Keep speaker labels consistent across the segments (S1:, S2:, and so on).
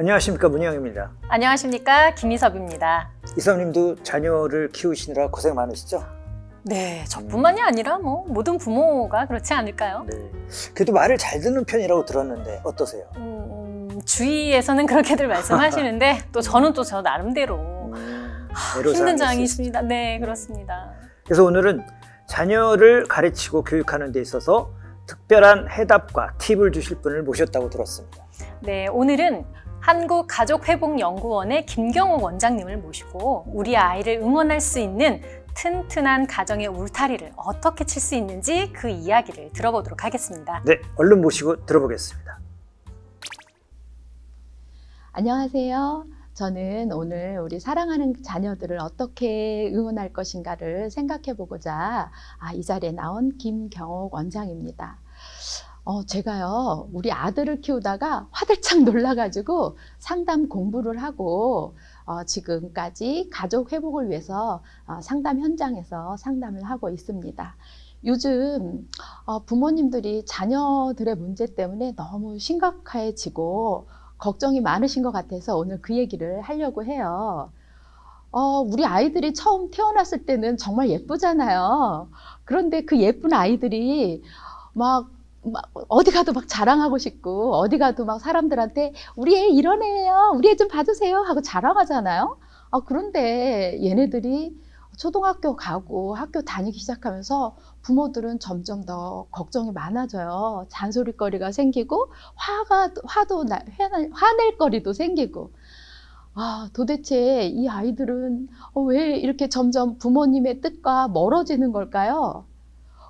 S1: 안녕하십니까, 문희영입니다.
S2: 안녕하십니까, 김희섭입니다.
S1: 이사님도 자녀를 키우시느라 고생 많으시죠?
S2: 네, 저뿐만이 아니라 모든 부모가 그렇지 않을까요?
S1: 네. 그래도 말을 잘 듣는 편이라고 들었는데 어떠세요?
S2: 주위에서는 그렇게들 말씀하시는데 또 저는 또 저 나름대로 힘든 장이 있습니다. 네, 그렇습니다.
S1: 그래서 오늘은 자녀를 가르치고 교육하는 데 있어서 특별한 해답과 팁을 주실 분을 모셨다고 들었습니다.
S2: 네, 오늘은 한국가족회복연구원의 김경옥 원장님을 모시고 우리 아이를 응원할 수 있는 튼튼한 가정의 울타리를 어떻게 칠 수 있는지 그 이야기를 들어보도록 하겠습니다.
S1: 네, 얼른 모시고 들어보겠습니다.
S3: 안녕하세요. 저는 오늘 우리 사랑하는 자녀들을 어떻게 응원할 것인가를 생각해보고자 이 자리에 나온 김경옥 원장입니다. 제가요, 우리 아들을 키우다가 화들짝 놀라가지고 상담 공부를 하고 지금까지 가족 회복을 위해서 상담 현장에서 상담을 하고 있습니다. 요즘 부모님들이 자녀들의 문제 때문에 너무 심각해지고 걱정이 많으신 것 같아서 오늘 그 얘기를 하려고 해요. 우리 아이들이 처음 태어났을 때는 정말 예쁘잖아요. 그런데 그 예쁜 아이들이 막 어디 가도 막 자랑하고 싶고 어디 가도 막 사람들한테 우리 애 이런 애예요, 우리 애 좀 봐주세요 하고 자랑하잖아요. 그런데 얘네들이 초등학교 가고 학교 다니기 시작하면서 부모들은 점점 더 걱정이 많아져요. 잔소리거리가 생기고 화낼 거리도 생기고. 도대체 이 아이들은 왜 이렇게 점점 부모님의 뜻과 멀어지는 걸까요?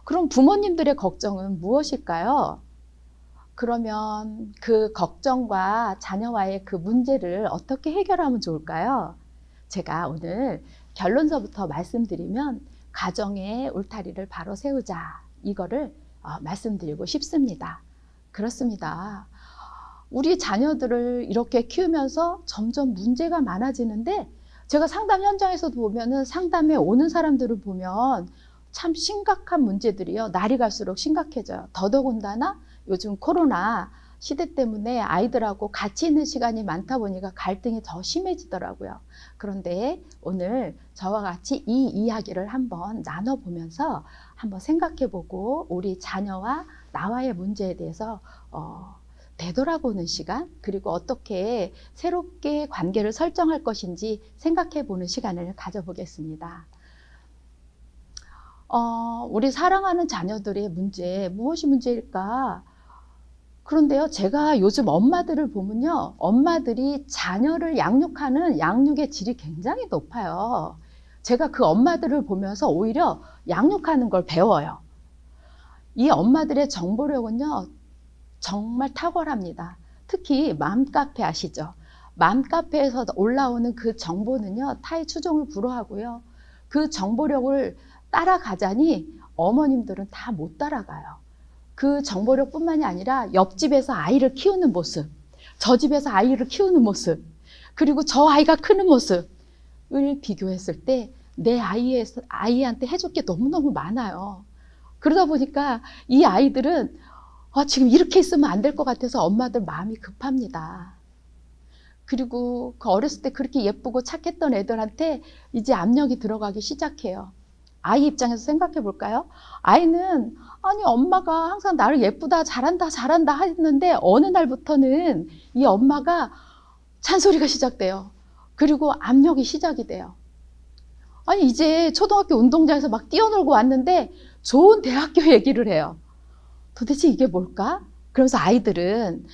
S3: 그럼 부모님들의 걱정은 무엇일까요? 그러면 그 걱정과 자녀와의 그 문제를 어떻게 해결하면 좋을까요? 제가 오늘 결론서부터 말씀드리면 가정의 울타리를 바로 세우자, 이거를 말씀드리고 싶습니다. 그렇습니다. 우리 자녀들을 이렇게 키우면서 점점 문제가 많아지는데 제가 상담 현장에서도 보면은 상담에 오는 사람들을 보면 참 심각한 문제들이요, 날이 갈수록 심각해져요. 더더군다나 요즘 코로나 시대 때문에 아이들하고 같이 있는 시간이 많다 보니까 갈등이 더 심해지더라고요. 그런데 오늘 저와 같이 이 이야기를 한번 나눠보면서 한번 생각해보고 우리 자녀와 나와의 문제에 대해서 되돌아보는 시간, 그리고 어떻게 새롭게 관계를 설정할 것인지 생각해보는 시간을 가져보겠습니다. 우리 사랑하는 자녀들의 문제, 무엇이 문제일까? 그런데요, 제가 요즘 엄마들을 보면요, 엄마들이 자녀를 양육하는 양육의 질이 굉장히 높아요. 제가 그 엄마들을 보면서 오히려 양육하는 걸 배워요. 이 엄마들의 정보력은요, 정말 탁월합니다. 특히 맘카페 아시죠? 맘카페에서 올라오는 그 정보는요, 타의 추종을 불허하고요. 그 정보력을 따라가자니 어머님들은 다 못 따라가요. 그 정보력뿐만이 아니라 옆집에서 아이를 키우는 모습, 저 집에서 아이를 키우는 모습, 그리고 저 아이가 크는 모습을 비교했을 때 내 아이한테 해줄 게 너무너무 많아요. 그러다 보니까 이 아이들은 지금 이렇게 있으면 안 될 것 같아서 엄마들 마음이 급합니다. 그리고 그 어렸을 때 그렇게 예쁘고 착했던 애들한테 이제 압력이 들어가기 시작해요. 아이 입장에서 생각해 볼까요? 아이는 아니 엄마가 항상 나를 예쁘다, 잘한다 했는데 어느 날부터는 이 엄마가 잔소리가 시작돼요. 그리고 압력이 시작이 돼요. 아니 이제 초등학교 운동장에서 막 뛰어놀고 왔는데 좋은 대학교 얘기를 해요. 도대체 이게 뭘까? 그러면서 아이들은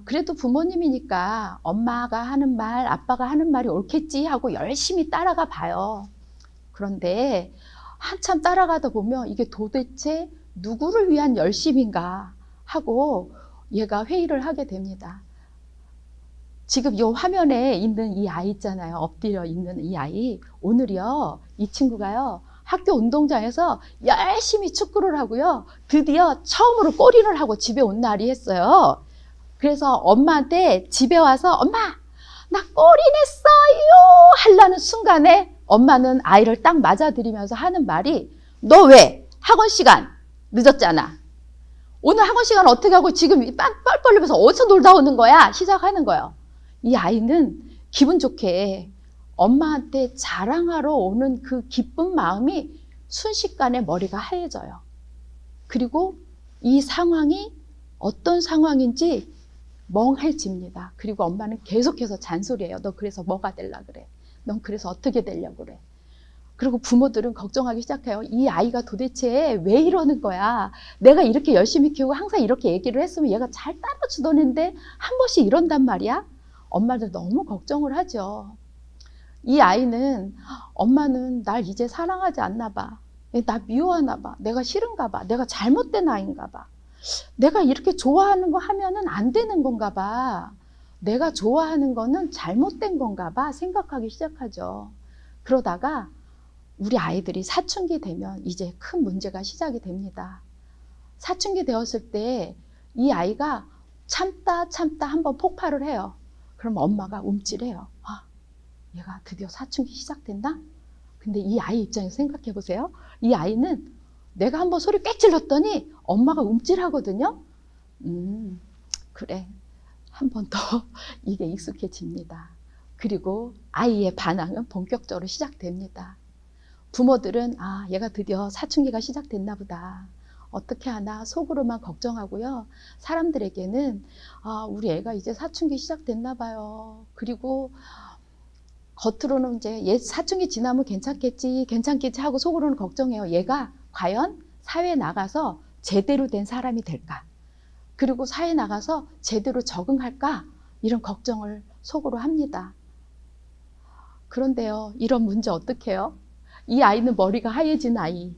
S3: 그래도 부모님이니까 엄마가 하는 말, 아빠가 하는 말이 옳겠지 하고 열심히 따라가 봐요. 그런데 한참 따라가다 보면 이게 도대체 누구를 위한 열심인가 하고 얘가 회의를 하게 됩니다. 지금 이 화면에 있는 이 아이 있잖아요. 엎드려 있는 이 아이. 오늘이요, 이 친구가요, 학교 운동장에서 열심히 축구를 하고요, 드디어 처음으로 골인을 하고 집에 온 날이 했어요. 그래서 엄마한테 집에 와서 엄마, 나 골인했어요 하려는 순간에 엄마는 아이를 딱 맞아들이면서 하는 말이 너 왜? 학원 시간 늦었잖아. 오늘 학원 시간 어떻게 하고 지금 뻘뻘 흘면서 어디서 놀다 오는 거야? 시작하는 거예요. 이 아이는 기분 좋게 엄마한테 자랑하러 오는 그 기쁜 마음이 순식간에 머리가 하얘져요. 그리고 이 상황이 어떤 상황인지 멍해집니다. 그리고 엄마는 계속해서 잔소리해요. 너 그래서 뭐가 되려 그래? 넌 그래서 어떻게 되려고 그래? 그리고 부모들은 걱정하기 시작해요. 이 아이가 도대체 왜 이러는 거야? 내가 이렇게 열심히 키우고 항상 이렇게 얘기를 했으면 얘가 잘 따라주던 애인데 한 번씩 이런단 말이야? 엄마들 너무 걱정을 하죠. 이 아이는 엄마는 날 이제 사랑하지 않나 봐. 나 미워하나 봐. 내가 싫은가 봐. 내가 잘못된 아이인가 봐. 내가 이렇게 좋아하는 거 하면은 안 되는 건가 봐. 내가 좋아하는 거는 잘못된 건가 봐 생각하기 시작하죠. 그러다가 우리 아이들이 사춘기 되면 이제 큰 문제가 시작이 됩니다. 사춘기 되었을 때 이 아이가 참다 한번 폭발을 해요. 그럼 엄마가 움찔해요. 아, 얘가 드디어 사춘기 시작된다? 근데 이 아이 입장에서 생각해 보세요. 이 아이는 내가 한번 소리 꽥 질렀더니 엄마가 움찔하거든요. 그래. 한 번 더 이게 익숙해집니다. 그리고 아이의 반항은 본격적으로 시작됩니다. 부모들은 아, 얘가 드디어 사춘기가 시작됐나 보다. 어떻게 하나 속으로만 걱정하고요. 사람들에게는 아, 우리 애가 이제 사춘기 시작됐나 봐요. 그리고 겉으로는 이제 얘 사춘기 지나면 괜찮겠지 하고 속으로는 걱정해요. 얘가 과연 사회에 나가서 제대로 된 사람이 될까? 그리고 사회에 나가서 제대로 적응할까? 이런 걱정을 속으로 합니다. 그런데요, 이런 문제 어떻게 해요? 이 아이는 머리가 하얘진 아이,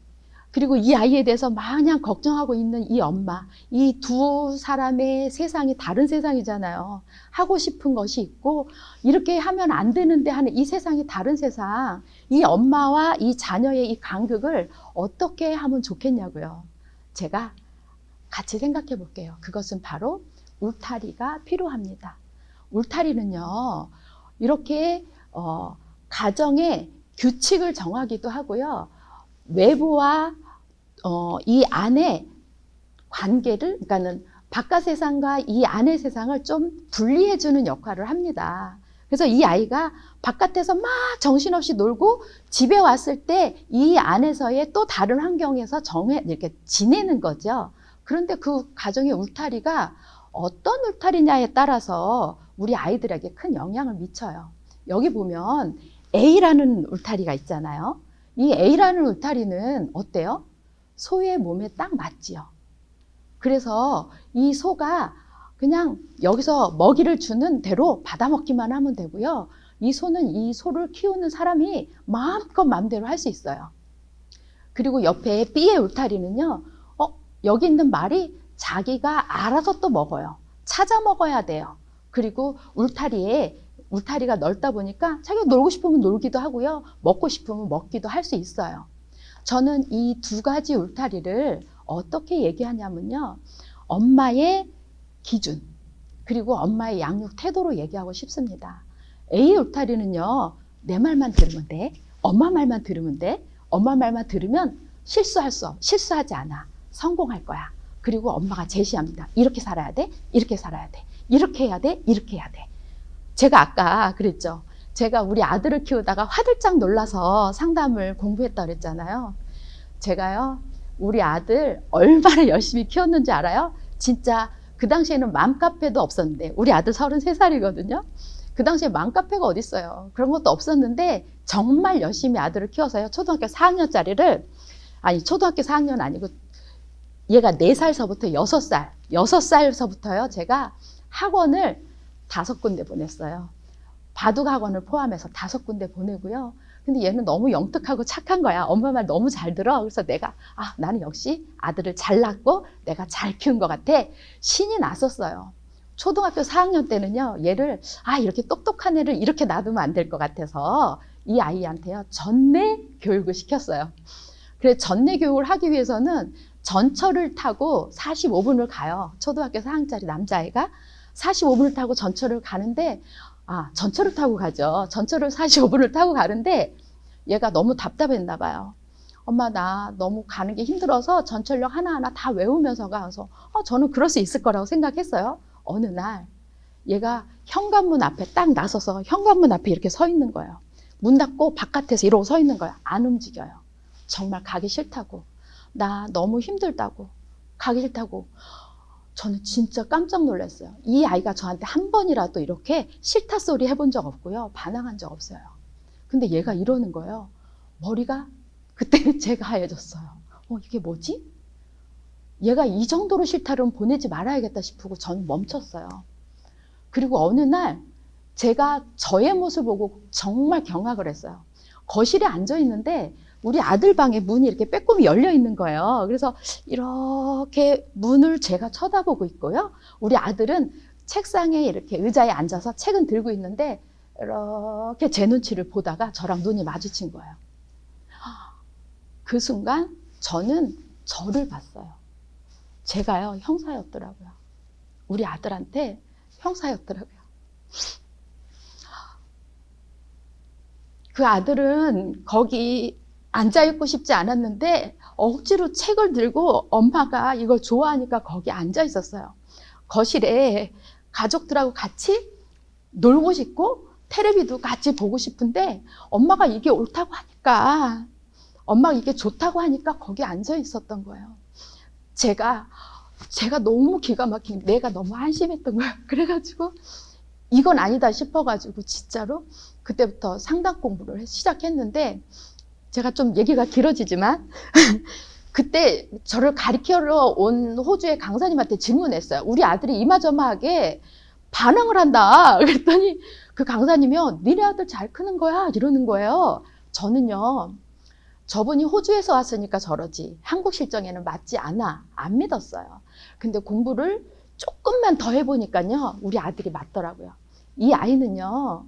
S3: 그리고 이 아이에 대해서 마냥 걱정하고 있는 이 엄마, 이 두 사람의 세상이 다른 세상이잖아요. 하고 싶은 것이 있고 이렇게 하면 안 되는데 하는 이 세상이 다른 세상, 이 엄마와 이 자녀의 이 간극을 어떻게 하면 좋겠냐고요. 제가 같이 생각해 볼게요. 그것은 바로 울타리가 필요합니다. 울타리는요, 이렇게 가정의 규칙을 정하기도 하고요. 외부와 이 안의 관계를, 그러니까는 바깥 세상과 이 안의 세상을 좀 분리해주는 역할을 합니다. 그래서 이 아이가 바깥에서 막 정신없이 놀고 집에 왔을 때 이 안에서의 또 다른 환경에서 이렇게 지내는 거죠. 그런데 그 가정의 울타리가 어떤 울타리냐에 따라서 우리 아이들에게 큰 영향을 미쳐요. 여기 보면 A라는 울타리가 있잖아요. 이 A라는 울타리는 어때요? 소의 몸에 딱 맞지요. 그래서 이 소가 그냥 여기서 먹이를 주는 대로 받아먹기만 하면 되고요. 이 소는 이 소를 키우는 사람이 마음껏 마음대로 할 수 있어요. 그리고 옆에 B의 울타리는요, 여기 있는 말이 자기가 알아서 또 먹어요. 찾아 먹어야 돼요. 그리고 울타리가 넓다 보니까 자기가 놀고 싶으면 놀기도 하고요. 먹고 싶으면 먹기도 할 수 있어요. 저는 이 두 가지 울타리를 어떻게 얘기하냐면요. 엄마의 기준, 그리고 엄마의 양육 태도로 얘기하고 싶습니다. A 울타리는요. 내 말만 들으면 돼. 엄마 말만 들으면 돼. 엄마 말만 들으면 실수하지 않아. 성공할 거야. 그리고 엄마가 제시합니다. 이렇게 살아야 돼. 이렇게 살아야 돼. 이렇게 해야 돼. 이렇게 해야 돼. 제가 아까 그랬죠. 제가 우리 아들을 키우다가 화들짝 놀라서 상담을 공부했다고 그랬잖아요. 제가요, 우리 아들 얼마나 열심히 키웠는지 알아요? 진짜 그 당시에는 맘카페도 없었는데, 우리 아들 33살이거든요. 그 당시에 맘카페가 어딨어요. 그런 것도 없었는데 정말 열심히 아들을 키워서요. 초등학교 4학년짜리를, 아니 초등학교 4학년 아니고 얘가 4살서부터 6살서부터요. 제가 학원을 5군데 보냈어요. 바둑 학원을 포함해서 5군데 보내고요. 근데 얘는 너무 영특하고 착한 거야. 엄마 말 너무 잘 들어. 그래서 내가 나는 역시 아들을 잘 낳고 내가 잘 키운 것 같아. 신이 났었어요. 초등학교 4학년 때는요. 얘를 이렇게 똑똑한 애를 이렇게 놔두면 안 될 것 같아서 이 아이한테요. 전내 교육을 시켰어요. 그래서 전내 교육을 하기 위해서는 전철을 타고 45분을 가요. 초등학교 4학년짜리 남자애가 45분을 타고 전철을 가는데, 전철을 타고 가죠. 전철을 45분을 타고 가는데 얘가 너무 답답했나 봐요. 엄마, 나 너무 가는 게 힘들어서 전철역 하나하나 다 외우면서 가서 저는 그럴 수 있을 거라고 생각했어요. 어느 날 얘가 현관문 앞에 딱 나서서 현관문 앞에 이렇게 서 있는 거예요. 문 닫고 바깥에서 이러고 서 있는 거야. 안 움직여요. 정말 가기 싫다고. 나 너무 힘들다고. 가기 싫다고. 저는 진짜 깜짝 놀랐어요. 이 아이가 저한테 한 번이라도 이렇게 싫다 소리 해본 적 없고요. 반항한 적 없어요. 근데 얘가 이러는 거예요. 머리가 그때는 제가 하얘졌어요. 이게 뭐지? 얘가 이 정도로 싫다면 보내지 말아야겠다 싶고 저는 멈췄어요. 그리고 어느 날 제가 저의 모습을 보고 정말 경악을 했어요. 거실에 앉아 있는데 우리 아들 방에 문이 이렇게 빼꼼히 열려 있는 거예요. 그래서 이렇게 문을 제가 쳐다보고 있고요. 우리 아들은 책상에 이렇게 의자에 앉아서 책은 들고 있는데 이렇게 제 눈치를 보다가 저랑 눈이 마주친 거예요. 그 순간 저는 저를 봤어요. 제가요, 형사였더라고요. 우리 아들한테 형사였더라고요. 그 아들은 거기 앉아있고 싶지 않았는데 억지로 책을 들고 엄마가 이걸 좋아하니까 거기 앉아 있었어요. 거실에 가족들하고 같이 놀고 싶고 텔레비도 같이 보고 싶은데 엄마가 이게 옳다고 하니까 엄마가 이게 좋다고 하니까 거기 앉아 있었던 거예요. 제가 너무 기가 막힌, 내가 너무 한심했던 거예요. 그래가지고 이건 아니다 싶어가지고 진짜로 그때부터 상담 공부를 시작했는데 제가 좀 얘기가 길어지지만 그때 저를 가르치러 온 호주의 강사님한테 질문했어요. 우리 아들이 이마저마하게 반항을 한다. 그랬더니 그 강사님이요, 니네 아들 잘 크는 거야 이러는 거예요. 저는요, 저분이 호주에서 왔으니까 저러지 한국 실정에는 맞지 않아, 안 믿었어요. 근데 공부를 조금만 더 해보니까요, 우리 아들이 맞더라고요. 이 아이는요,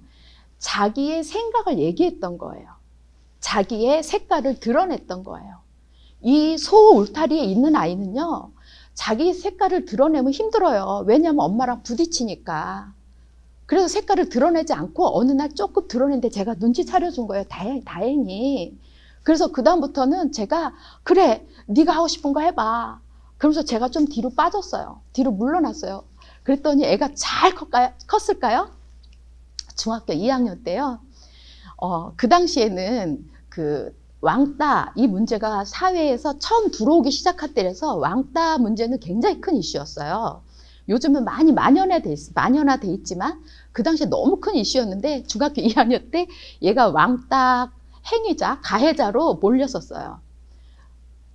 S3: 자기의 생각을 얘기했던 거예요. 자기의 색깔을 드러냈던 거예요. 이 소 울타리에 있는 아이는요, 자기 색깔을 드러내면 힘들어요. 왜냐하면 엄마랑 부딪히니까. 그래서 색깔을 드러내지 않고 어느 날 조금 드러냈는데 제가 눈치 차려준 거예요. 다행히. 그래서 그 다음부터는 제가 그래, 네가 하고 싶은 거 해봐. 그러면서 제가 좀 뒤로 빠졌어요. 뒤로 물러났어요. 그랬더니 애가 잘 컸을까요? 중학교 2학년 때요. 그 당시에는 그 왕따 이 문제가 사회에서 처음 들어오기 시작할 때라서 왕따 문제는 굉장히 큰 이슈였어요. 요즘은 많이 만연화돼 있지만 그 당시에 너무 큰 이슈였는데 중학교 2학년 때 얘가 왕따 행위자, 가해자로 몰렸었어요.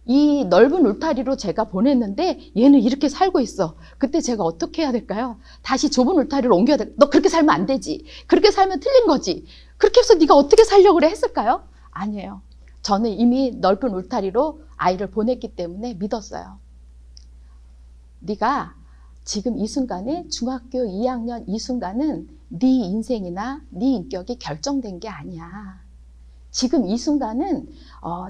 S3: 이 넓은 울타리로 제가 보냈는데 얘는 이렇게 살고 있어. 그때 제가 어떻게 해야 될까요? 다시 좁은 울타리로 옮겨야 돼. 너 그렇게 살면 안 되지. 그렇게 살면 틀린 거지. 그렇게 해서 네가 어떻게 살려고 그래 했을까요? 아니에요. 저는 이미 넓은 울타리로 아이를 보냈기 때문에 믿었어요. 네가 지금 이 순간에 중학교 2학년 이 순간은 네 인생이나 네 인격이 결정된 게 아니야. 지금 이 순간은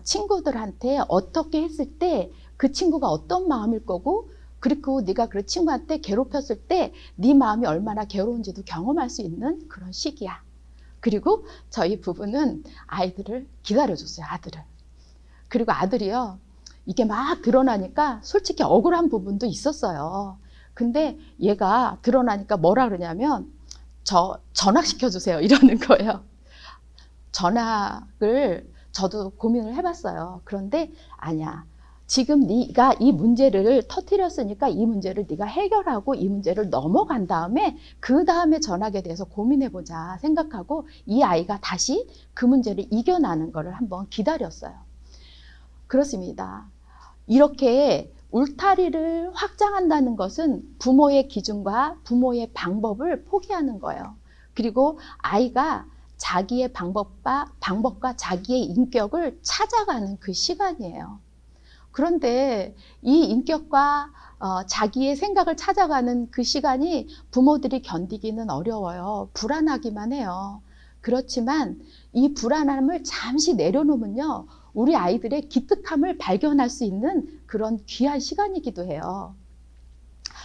S3: 친구들한테 어떻게 했을 때 그 친구가 어떤 마음일 거고, 그리고 네가 그 친구한테 괴롭혔을 때 네 마음이 얼마나 괴로운지도 경험할 수 있는 그런 시기야. 그리고 저희 부부는 아이들을 기다려줬어요. 아들을. 그리고 아들이요, 이게 막 드러나니까 솔직히 억울한 부분도 있었어요. 근데 얘가 드러나니까 뭐라 그러냐면 저 전학시켜주세요 이러는 거예요. 전학을 저도 고민을 해봤어요. 그런데 아니야. 지금 네가 이 문제를 터뜨렸으니까 이 문제를 네가 해결하고 이 문제를 넘어간 다음에 그 다음에 전학에 대해서 고민해보자 생각하고 이 아이가 다시 그 문제를 이겨나는 것을 한번 기다렸어요. 그렇습니다. 이렇게 울타리를 확장한다는 것은 부모의 기준과 부모의 방법을 포기하는 거예요. 그리고 아이가 자기의 방법과 자기의 인격을 찾아가는 그 시간이에요. 그런데 이 인격과 자기의 생각을 찾아가는 그 시간이 부모들이 견디기는 어려워요. 불안하기만 해요. 그렇지만 이 불안함을 잠시 내려놓으면요, 우리 아이들의 기특함을 발견할 수 있는 그런 귀한 시간이기도 해요.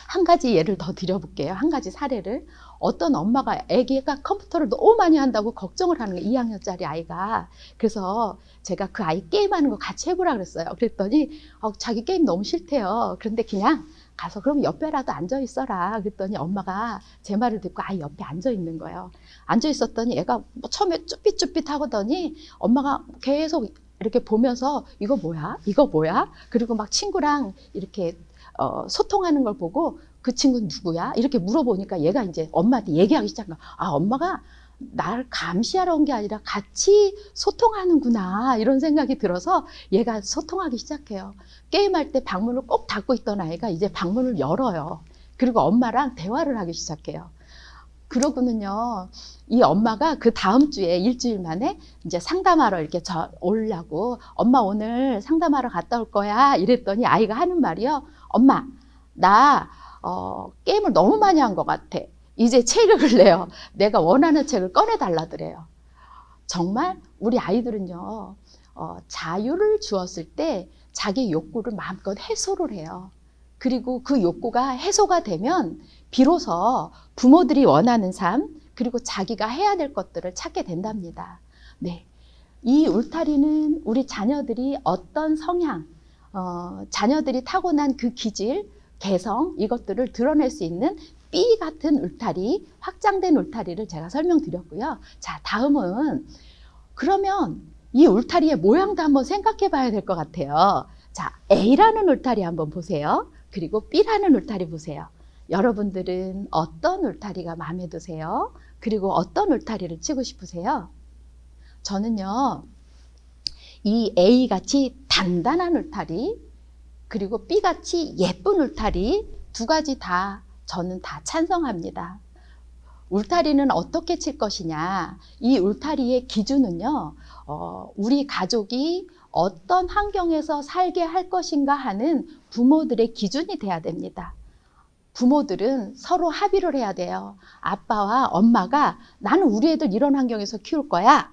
S3: 한 가지 예를 더 드려볼게요. 한 가지 사례를. 어떤 엄마가 아기가 컴퓨터를 너무 많이 한다고 걱정을 하는 거예요. 2학년짜리 아이가. 그래서 제가 그 아이 게임하는 거 같이 해보라 그랬어요. 그랬더니 자기 게임 너무 싫대요. 그런데 그냥 가서 그럼 옆에라도 앉아 있어라. 그랬더니 엄마가 제 말을 듣고 아이 옆에 앉아 있는 거예요. 앉아 있었더니 애가 뭐 처음에 쭈삣쭈삣 하더니 엄마가 계속 이렇게 보면서 이거 뭐야? 이거 뭐야? 그리고 막 친구랑 이렇게 소통하는 걸 보고 그 친구는 누구야? 이렇게 물어보니까 얘가 이제 엄마한테 얘기하기 시작한 거야. 아, 엄마가 나를 감시하러 온 게 아니라 같이 소통하는구나 이런 생각이 들어서 얘가 소통하기 시작해요. 게임할 때 방문을 꼭 닫고 있던 아이가 이제 방문을 열어요. 그리고 엄마랑 대화를 하기 시작해요. 그러고는요, 이 엄마가 그 다음 주에 일주일 만에 이제 상담하러 이렇게 오려고 엄마 오늘 상담하러 갔다 올 거야 이랬더니 아이가 하는 말이요. 엄마, 나 게임을 너무 많이 한 것 같아. 이제 책을 내요. 내가 원하는 책을 꺼내달라더래요. 정말 우리 아이들은요, 자유를 주었을 때 자기 욕구를 마음껏 해소를 해요. 그리고 그 욕구가 해소가 되면 비로소 부모들이 원하는 삶, 그리고 자기가 해야 될 것들을 찾게 된답니다. 네. 이 울타리는 우리 자녀들이 어떤 성향, 자녀들이 타고난 그 기질, 개성, 이것들을 드러낼 수 있는 B 같은 울타리, 확장된 울타리를 제가 설명드렸고요. 자, 다음은 그러면 이 울타리의 모양도 한번 생각해 봐야 될 것 같아요. 자, A라는 울타리 한번 보세요. 그리고 B라는 울타리 보세요. 여러분들은 어떤 울타리가 마음에 드세요? 그리고 어떤 울타리를 치고 싶으세요? 저는요, 이 A같이 단단한 울타리, 그리고 B같이 예쁜 울타리 두 가지 다 저는 다 찬성합니다. 울타리는 어떻게 칠 것이냐? 이 울타리의 기준은요, 우리 가족이 어떤 환경에서 살게 할 것인가 하는 부모들의 기준이 돼야 됩니다. 부모들은 서로 합의를 해야 돼요. 아빠와 엄마가 나는 우리 애들 이런 환경에서 키울 거야.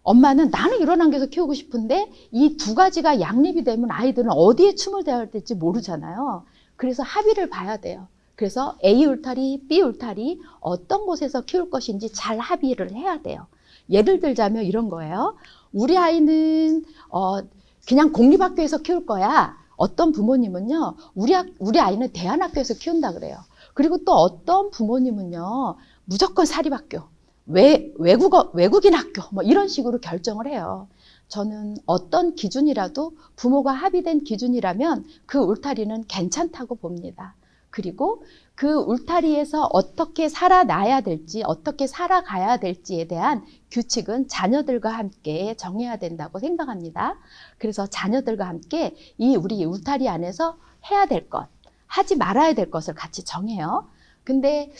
S3: 엄마는 나는 이런 환경에서 키우고 싶은데 이 두 가지가 양립이 되면 아이들은 어디에 춤을 대야 될지 모르잖아요. 그래서 합의를 봐야 돼요. 그래서 A 울타리, B 울타리 어떤 곳에서 키울 것인지 잘 합의를 해야 돼요. 예를 들자면 이런 거예요. 우리 아이는 그냥 공립학교에서 키울 거야. 어떤 부모님은요, 우리 아이는 대안학교에서 키운다 그래요. 그리고 또 어떤 부모님은요, 무조건 사립학교, 외국인 학교, 뭐 이런 식으로 결정을 해요. 저는 어떤 기준이라도 부모가 합의된 기준이라면 그 울타리는 괜찮다고 봅니다. 그리고 그 울타리에서 어떻게 살아나야 될지, 어떻게 살아가야 될지에 대한 규칙은 자녀들과 함께 정해야 된다고 생각합니다. 그래서 자녀들과 함께 우리 울타리 안에서 해야 될 것, 하지 말아야 될 것을 같이 정해요. 근데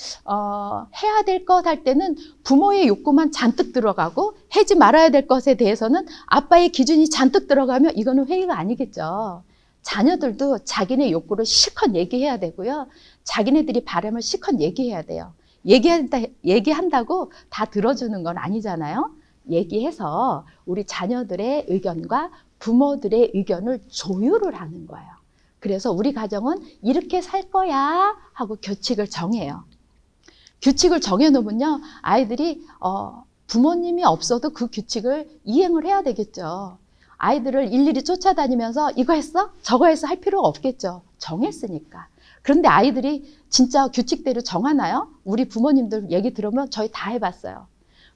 S3: 해야 될 것 할 때는 부모의 욕구만 잔뜩 들어가고 하지 말아야 될 것에 대해서는 아빠의 기준이 잔뜩 들어가면 이거는 회의가 아니겠죠. 자녀들도 자기네 욕구를 실컷 얘기해야 되고요. 자기네들이 바람을 실컷 얘기해야 돼요. 얘기한다고 다 들어주는 건 아니잖아요. 얘기해서 우리 자녀들의 의견과 부모들의 의견을 조율을 하는 거예요. 그래서 우리 가정은 이렇게 살 거야 하고 규칙을 정해요. 규칙을 정해놓으면요, 아이들이 부모님이 없어도 그 규칙을 이행을 해야 되겠죠. 아이들을 일일이 쫓아다니면서 이거 했어? 저거 했어? 할 필요가 없겠죠. 정했으니까. 그런데 아이들이 진짜 규칙대로 정하나요? 우리 부모님들 얘기 들으면 저희 다 해봤어요.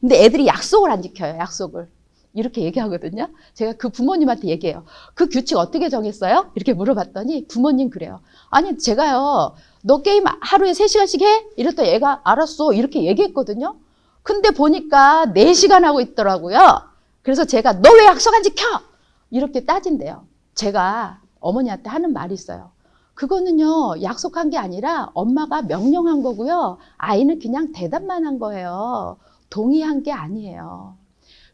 S3: 근데 애들이 약속을 안 지켜요. 약속을. 이렇게 얘기하거든요. 제가 그 부모님한테 얘기해요. 그 규칙 어떻게 정했어요? 이렇게 물어봤더니 부모님 그래요. 아니 제가요, 너 게임 하루에 3시간씩 해? 이랬더니 얘가 알았어 이렇게 얘기했거든요. 근데 보니까 4시간 하고 있더라고요. 그래서 제가 너 왜 약속 안 지켜? 이렇게 따진대요. 제가 어머니한테 하는 말이 있어요. 그거는요, 약속한 게 아니라 엄마가 명령한 거고요. 아이는 그냥 대답만 한 거예요. 동의한 게 아니에요.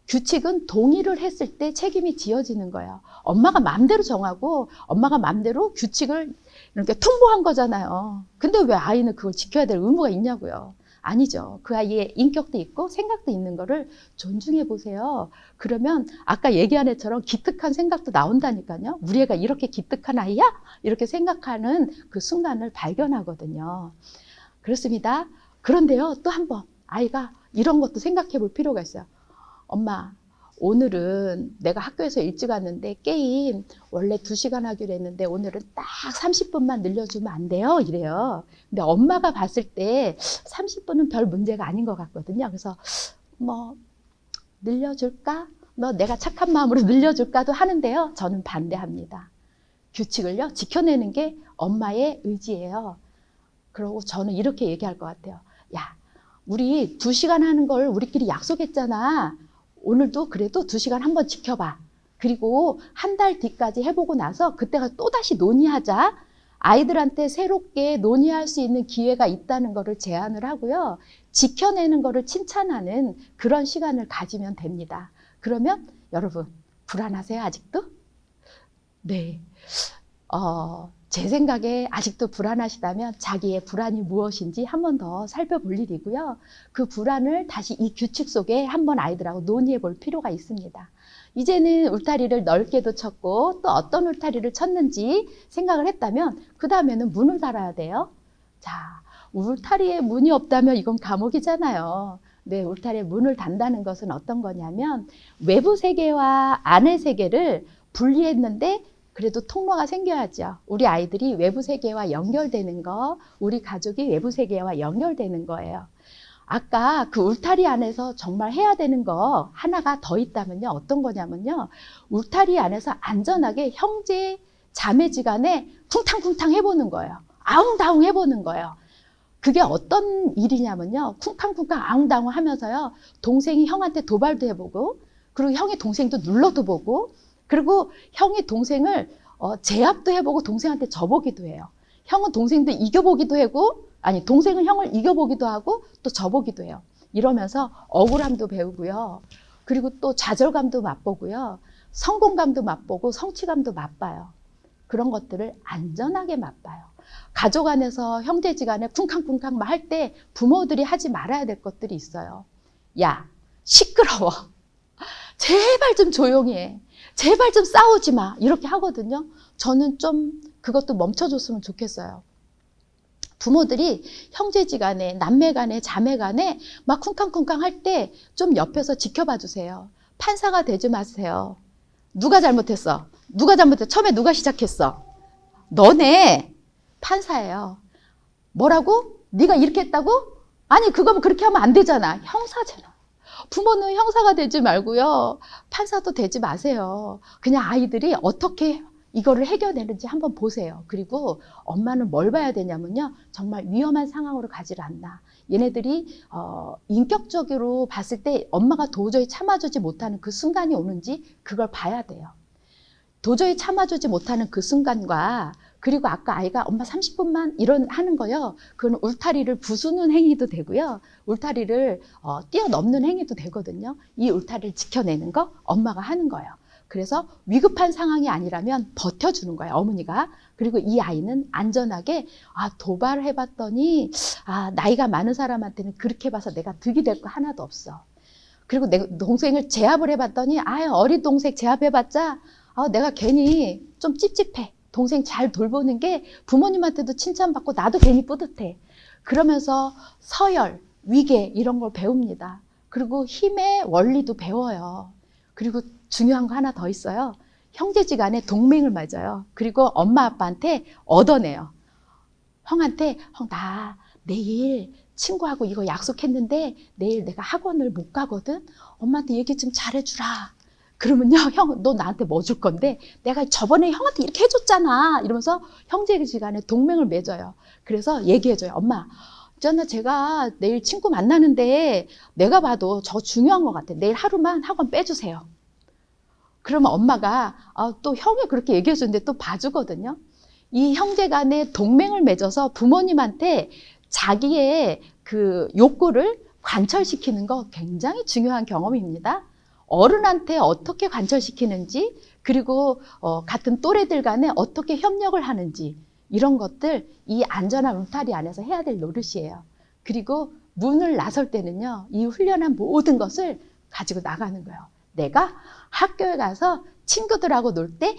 S3: 규칙은 동의를 했을 때 책임이 지어지는 거예요. 엄마가 마음대로 정하고 엄마가 마음대로 규칙을 이렇게 통보한 거잖아요. 근데 왜 아이는 그걸 지켜야 될 의무가 있냐고요. 아니죠. 그 아이의 인격도 있고 생각도 있는 거를 존중해 보세요. 그러면 아까 얘기한 애처럼 기특한 생각도 나온다니까요. 우리 애가 이렇게 기특한 아이야? 이렇게 생각하는 그 순간을 발견하거든요. 그렇습니다. 그런데요, 또 한 번 아이가 이런 것도 생각해 볼 필요가 있어요. 엄마, 오늘은 내가 학교에서 일찍 왔는데 게임 원래 2시간 하기로 했는데 오늘은 딱 30분만 늘려주면 안 돼요? 이래요. 근데 엄마가 봤을 때 30분은 별 문제가 아닌 것 같거든요. 그래서 뭐 늘려줄까? 너 내가 착한 마음으로 늘려줄까도 하는데요. 저는 반대합니다. 규칙을요 지켜내는 게 엄마의 의지예요. 그리고 저는 이렇게 얘기할 것 같아요. 야, 우리 2시간 하는 걸 우리끼리 약속했잖아. 오늘도 그래도 2시간 한번 지켜봐. 그리고 한 달 뒤까지 해보고 나서 그때가 또다시 논의하자. 아이들한테 새롭게 논의할 수 있는 기회가 있다는 거를 제안을 하고요. 지켜내는 거를 칭찬하는 그런 시간을 가지면 됩니다. 그러면 여러분 불안하세요 아직도? 네. 제 생각에 아직도 불안하시다면 자기의 불안이 무엇인지 한 번 더 살펴볼 일이고요. 그 불안을 다시 이 규칙 속에 한번 아이들하고 논의해 볼 필요가 있습니다. 이제는 울타리를 넓게도 쳤고 또 어떤 울타리를 쳤는지 생각을 했다면 그 다음에는 문을 달아야 돼요. 자, 울타리에 문이 없다면 이건 감옥이잖아요. 네, 울타리에 문을 단다는 것은 어떤 거냐면 외부 세계와 안의 세계를 분리했는데 그래도 통로가 생겨야죠. 우리 아이들이 외부 세계와 연결되는 거, 우리 가족이 외부 세계와 연결되는 거예요. 아까 그 울타리 안에서 정말 해야 되는 거 하나가 더 있다면요. 어떤 거냐면요. 울타리 안에서 안전하게 형제, 자매지간에 쿵탕쿵탕 해보는 거예요. 아웅다웅 해보는 거예요. 그게 어떤 일이냐면요. 쿵탕쿵탕 아웅다웅 하면서요. 동생이 형한테 도발도 해보고 그리고 형이 동생도 눌러도 보고 그리고 형이 동생을 제압도 해보고 동생한테 져보기도 해요. 형은 동생도 이겨보기도 하고 아니 동생은 형을 이겨보기도 하고 또 져보기도 해요. 이러면서 억울함도 배우고요. 그리고 또 좌절감도 맛보고요. 성공감도 맛보고 성취감도 맛봐요. 그런 것들을 안전하게 맛봐요. 가족 안에서 형제지간에 쿵쾅쿵쾅 할 때 부모들이 하지 말아야 될 것들이 있어요. 야, 시끄러워. 제발 좀 조용히 해. 제발 좀 싸우지 마. 이렇게 하거든요. 저는 좀 그것도 멈춰줬으면 좋겠어요. 부모들이 형제지간에, 남매간에, 자매간에 막 쿵쾅쿵쾅 할 때 좀 옆에서 지켜봐 주세요. 판사가 되지 마세요. 누가 잘못했어? 누가 잘못했어? 처음에 누가 시작했어? 너네 판사예요. 뭐라고? 네가 이렇게 했다고? 아니 그거면 그렇게 하면 안 되잖아. 형사잖아. 부모는 형사가 되지 말고요. 판사도 되지 마세요. 그냥 아이들이 어떻게 이거를 해결되는지 한번 보세요. 그리고 엄마는 뭘 봐야 되냐면요. 정말 위험한 상황으로 가지를 않나. 얘네들이 인격적으로 봤을 때 엄마가 도저히 참아주지 못하는 그 순간이 오는지 그걸 봐야 돼요. 도저히 참아주지 못하는 그 순간과 그리고 아까 아이가 엄마 30분만 하는 거요. 그건 울타리를 부수는 행위도 되고요. 울타리를 뛰어넘는 행위도 되거든요. 이 울타리를 지켜내는 거 엄마가 하는 거예요. 그래서 위급한 상황이 아니라면 버텨주는 거예요. 어머니가. 그리고 이 아이는 안전하게 도발을 해봤더니 나이가 많은 사람한테는 그렇게 봐서 내가 득이 될 거 하나도 없어. 그리고 내 동생을 제압을 해봤더니 어린 동생 제압해봤자 내가 괜히 좀 찝찝해. 동생 잘 돌보는 게 부모님한테도 칭찬받고 나도 괜히 뿌듯해. 그러면서 서열, 위계 이런 걸 배웁니다. 그리고 힘의 원리도 배워요. 그리고 중요한 거 하나 더 있어요. 형제지간에 동맹을 맺어요. 그리고 엄마 아빠한테 얻어내요. 형한테 나 내일 친구하고 이거 약속했는데 내일 내가 학원을 못 가거든. 엄마한테 얘기 좀 잘해주라. 그러면요, 형, 너 나한테 뭐 줄 건데? 내가 저번에 형한테 이렇게 해줬잖아. 이러면서 형제지간에 동맹을 맺어요. 그래서 얘기해줘요. 엄마, 있잖아, 제가 내일 친구 만나는데 내가 봐도 저 중요한 것 같아. 내일 하루만 학원 빼주세요. 그러면 엄마가 또 형이 그렇게 얘기해주는데 또 봐주거든요. 이 형제간에 동맹을 맺어서 부모님한테 자기의 그 욕구를 관철시키는 거 굉장히 중요한 경험입니다. 어른한테 어떻게 관철시키는지 그리고 같은 또래들 간에 어떻게 협력을 하는지 이런 것들 이 안전한 울타리 안에서 해야 될 노릇이에요. 그리고 문을 나설 때는요. 이 훈련한 모든 것을 가지고 나가는 거예요. 내가 학교에 가서 친구들하고 놀 때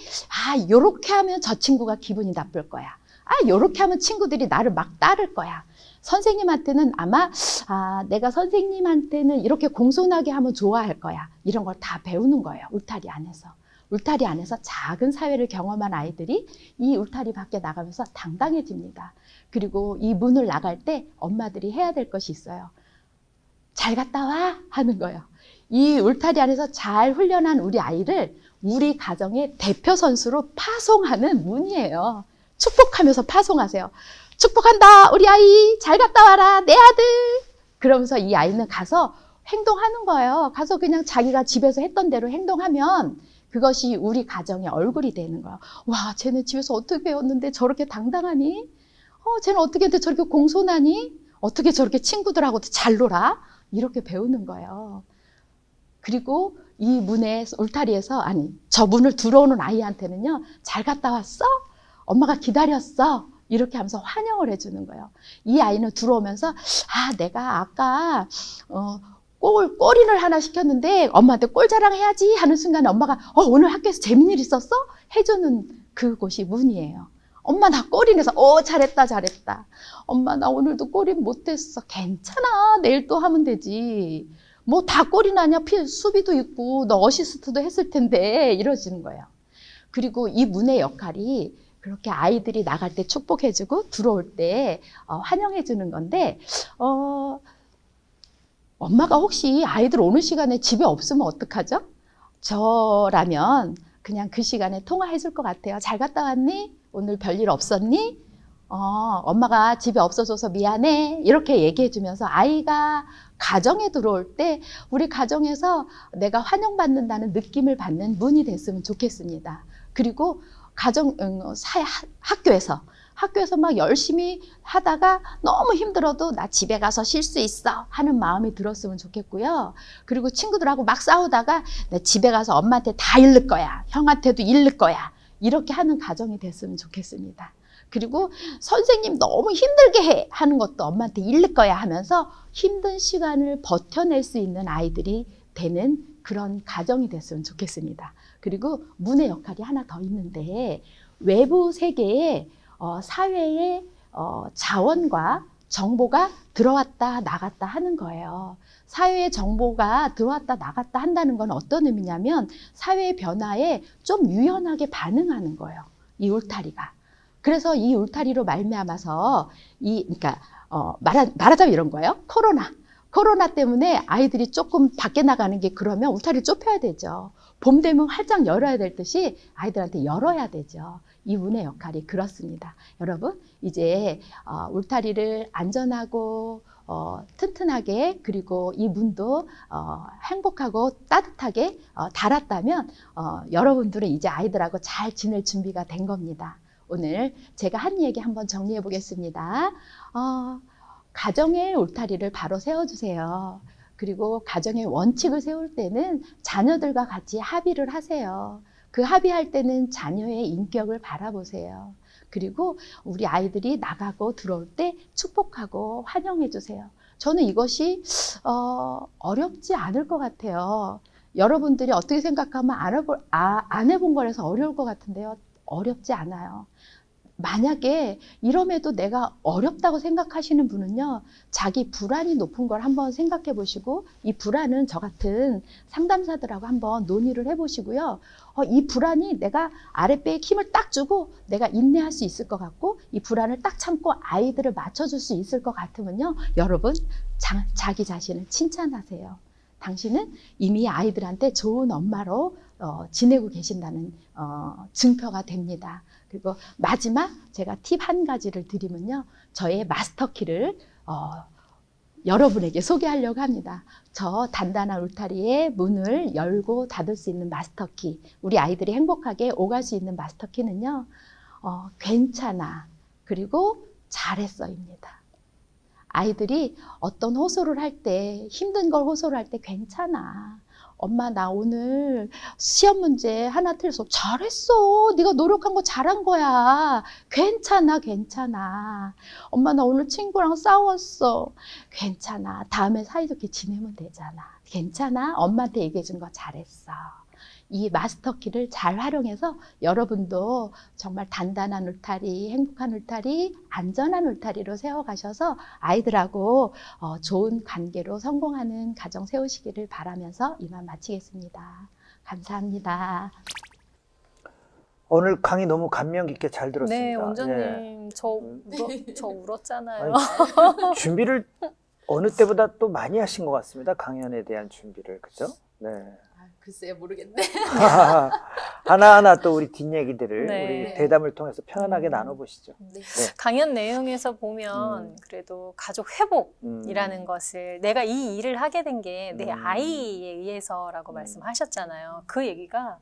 S3: 요렇게 하면 저 친구가 기분이 나쁠 거야. 요렇게 하면 친구들이 나를 막 따를 거야. 선생님한테는 아마 내가 선생님한테는 이렇게 공손하게 하면 좋아할 거야. 이런 걸 다 배우는 거예요. 울타리 안에서. 울타리 안에서 작은 사회를 경험한 아이들이 이 울타리 밖에 나가면서 당당해집니다. 그리고 이 문을 나갈 때 엄마들이 해야 될 것이 있어요. 잘 갔다 와 하는 거예요. 이 울타리 안에서 잘 훈련한 우리 아이를 우리 가정의 대표 선수로 파송하는 문이에요. 축복하면서 파송하세요. 축복한다 우리 아이 잘 갔다 와라 내 아들. 그러면서 이 아이는 가서 행동하는 거예요. 가서 그냥 자기가 집에서 했던 대로 행동하면 그것이 우리 가정의 얼굴이 되는 거예요. 와, 쟤는 집에서 어떻게 배웠는데 저렇게 당당하니? 쟤는 어떻게 저렇게 공손하니? 어떻게 저렇게 친구들하고도 잘 놀아? 이렇게 배우는 거예요. 그리고 이 문에 울타리에서 저 문을 들어오는 아이한테는요. 잘 갔다 왔어? 엄마가 기다렸어. 이렇게 하면서 환영을 해주는 거예요. 이 아이는 들어오면서 내가 아까 꼬리를 하나 시켰는데 엄마한테 꼴 자랑해야지 하는 순간에 엄마가 오늘 학교에서 재밌는 일 있었어? 해주는 그곳이 문이에요. 엄마 나 꼬리 내서 잘했다 잘했다. 엄마 나 오늘도 꼬리 못했어. 괜찮아 내일 또 하면 되지. 뭐 다 꼬리 나냐 수비도 있고 너 어시스트도 했을 텐데 이러시는 거예요. 그리고 이 문의 역할이 그렇게 아이들이 나갈 때 축복해주고 들어올 때 환영해주는 건데 엄마가 혹시 아이들 오는 시간에 집에 없으면 어떡하죠? 저라면 그냥 그 시간에 통화해 줄 것 같아요. 잘 갔다 왔니? 오늘 별일 없었니? 엄마가 집에 없어져서 미안해. 이렇게 얘기해 주면서 아이가 가정에 들어올 때 우리 가정에서 내가 환영받는다는 느낌을 받는 문이 됐으면 좋겠습니다. 그리고 학교에서 막 열심히 하다가 너무 힘들어도 나 집에 가서 쉴 수 있어 하는 마음이 들었으면 좋겠고요. 그리고 친구들하고 막 싸우다가 나 집에 가서 엄마한테 다 잃을 거야. 형한테도 잃을 거야. 이렇게 하는 가정이 됐으면 좋겠습니다. 그리고 선생님 너무 힘들게 해 하는 것도 엄마한테 잃을 거야 하면서 힘든 시간을 버텨낼 수 있는 아이들이 되는 그런 가정이 됐으면 좋겠습니다. 그리고 문의 역할이 하나 더 있는데 외부 세계에 사회의 자원과 정보가 들어왔다 나갔다 하는 거예요. 사회의 정보가 들어왔다 나갔다 한다는 건 어떤 의미냐면 사회의 변화에 좀 유연하게 반응하는 거예요. 이 울타리가. 그래서 이 울타리로 말미암아서 그러니까 말하자면 이런 거예요. 코로나 때문에 아이들이 조금 밖에 나가는 게 그러면 울타리를 좁혀야 되죠. 봄 되면 활짝 열어야 될 듯이 아이들한테 열어야 되죠. 이 문의 역할이 그렇습니다. 여러분 이제 울타리를 안전하고 튼튼하게 그리고 이 문도 행복하고 따뜻하게 달았다면 여러분들은 이제 아이들하고 잘 지낼 준비가 된 겁니다. 오늘 제가 한 얘기 한번 정리해 보겠습니다. 가정의 울타리를 바로 세워주세요. 그리고 가정의 원칙을 세울 때는 자녀들과 같이 합의를 하세요. 그 합의할 때는 자녀의 인격을 바라보세요. 그리고 우리 아이들이 나가고 들어올 때 축복하고 환영해 주세요. 저는 이것이 어렵지 않을 것 같아요. 여러분들이 어떻게 생각하면 안 해본 거라서 어려울 것 같은데요. 어렵지 않아요. 만약에 이럼에도 내가 어렵다고 생각하시는 분은요, 자기 불안이 높은 걸 한번 생각해 보시고, 이 불안은 저 같은 상담사들하고 한번 논의를 해 보시고요. 이 불안이 내가 아랫배에 힘을 딱 주고 내가 인내할 수 있을 것 같고, 이 불안을 딱 참고 아이들을 맞춰줄 수 있을 것 같으면요, 여러분, 자기 자신을 칭찬하세요. 당신은 이미 아이들한테 좋은 엄마로 지내고 계신다는 증표가 됩니다. 그리고 마지막 제가 팁 한 가지를 드리면요. 저의 마스터키를 여러분에게 소개하려고 합니다. 저 단단한 울타리의 문을 열고 닫을 수 있는 마스터키, 우리 아이들이 행복하게 오갈 수 있는 마스터키는요. 괜찮아, 그리고 잘했어입니다. 아이들이 어떤 호소를 할 때, 힘든 걸 호소를 할 때 괜찮아. 엄마 나 오늘 시험 문제 하나 틀려서 잘했어. 네가 노력한 거 잘한 거야. 괜찮아, 괜찮아. 엄마 나 오늘 친구랑 싸웠어. 괜찮아. 다음에 사이좋게 지내면 되잖아. 괜찮아. 엄마한테 얘기해 준 거 잘했어. 이 마스터키를 잘 활용해서 여러분도 정말 단단한 울타리, 행복한 울타리, 안전한 울타리로 세워가셔서 아이들하고 좋은 관계로 성공하는 가정 세우시기를 바라면서 이만 마치겠습니다. 감사합니다.
S1: 오늘 강의 너무 감명 깊게 잘 들었습니다.
S2: 네,
S1: 예.
S2: 원장님 저 울었잖아요.
S1: 아니, 준비를 어느 때보다 또 많이 하신 것 같습니다. 강연에 대한 준비를, 그죠? 네.
S3: 글쎄요, 모르겠네.
S1: 하나하나 또 우리 뒷얘기들을
S2: 네.
S1: 우리 대담을 통해서 편안하게 나눠보시죠.
S3: 네.
S2: 강연 내용에서 보면 그래도 가족 회복이라는 것을 내가 이 일을 하게 된 게 내 아이에 의해서라고 말씀하셨잖아요. 그 얘기가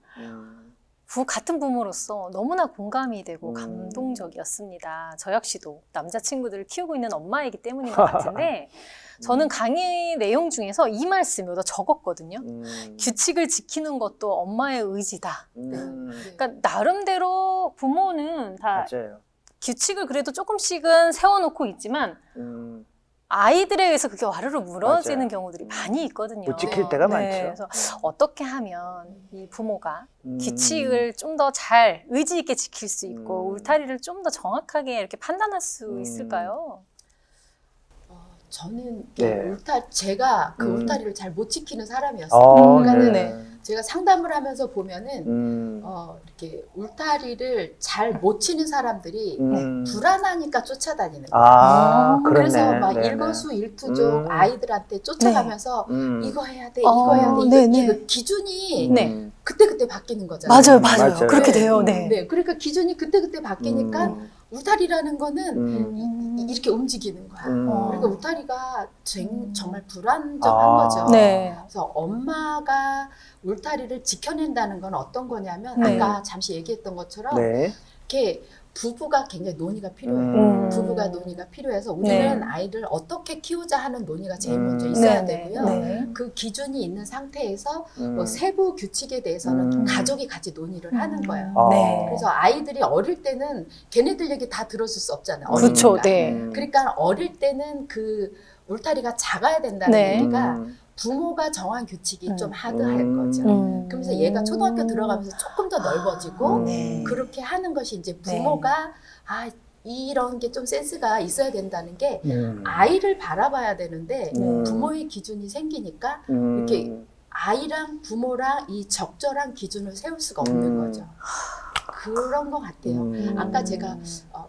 S2: 같은 부모로서 너무나 공감이 되고 감동적이었습니다. 저 역시도 남자친구들을 키우고 있는 엄마이기 때문인 것 같은데 저는 강의 내용 중에서 이 말씀을 여기다 적었거든요. 규칙을 지키는 것도 엄마의 의지다. 그러니까 나름대로 부모는 다
S1: 맞아요.
S2: 규칙을 그래도 조금씩은 세워놓고 있지만 아이들에 의해서 그게 와르르 무너지는
S1: 맞아요.
S2: 경우들이 많이 있거든요.
S1: 못 지킬 때가 많죠.
S2: 그래서 어떻게 하면 이 부모가 규칙을 좀 더 잘 의지 있게 지킬 수 있고 울타리를 좀 더 정확하게 이렇게 판단할 수 있을까요?
S3: 저는
S1: 네.
S3: 제가 그
S1: 음.
S3: 울타리를 잘 못 지키는 사람이었어요. 그러니까는
S2: 네.
S3: 제가 상담을 하면서 보면은 이렇게 울타리를 잘 못 치는 사람들이 불안하니까 쫓아다니는 거예요.
S1: 그렇네.
S3: 그래서 막
S1: 네네.
S3: 일거수일투족 아이들한테 쫓아가면서 이거 해야 돼, 이거 해야 돼.
S2: 네,
S3: 이게
S2: 네.
S3: 그 기준이
S2: 네.
S3: 그때그때 바뀌는 거잖아요.
S2: 맞아요. 그렇게 돼요. 네.
S3: 네, 그러니까 기준이 그때그때 바뀌니까 울타리라는 거는 이렇게 움직이는 거야. 그러니까 울타리가 정말 불안정한 거죠.
S2: 네.
S3: 그래서 엄마가 울타리를 지켜낸다는 건 어떤 거냐면
S2: 네.
S3: 아까 잠시 얘기했던 것처럼
S1: 네.
S3: 이렇게 부부가 굉장히 논의가 필요해요.
S2: 음.
S3: 부부가 논의가 필요해서 우리는
S2: 네.
S3: 아이를 어떻게 키우자 하는 논의가 제일 먼저 있어야 되고요.
S2: 네.
S3: 그 기준이 있는 상태에서 뭐 세부 규칙에 대해서는 가족이 같이 논의를 하는 거예요.
S2: 네.
S3: 그래서 아이들이 어릴 때는 걔네들 얘기 다 들어줄 수 없잖아요.
S2: 그렇죠.
S3: 어리니까.
S2: 네.
S3: 그러니까 어릴 때는 그 울타리가 작아야 된다는
S2: 네.
S3: 얘기가 부모가 정한 규칙이 좀 하드할 거죠. 그러면서 얘가 초등학교 들어가면서 조금 더 넓어지고
S2: 네.
S3: 그렇게 하는 것이 이제 부모가 이런 게 좀 센스가 있어야 된다는 게 아이를 바라봐야 되는데 부모의 기준이 생기니까 이렇게 아이랑 부모랑 이 적절한 기준을 세울 수가 없는 거죠. 그런 것 같아요. 아까 제가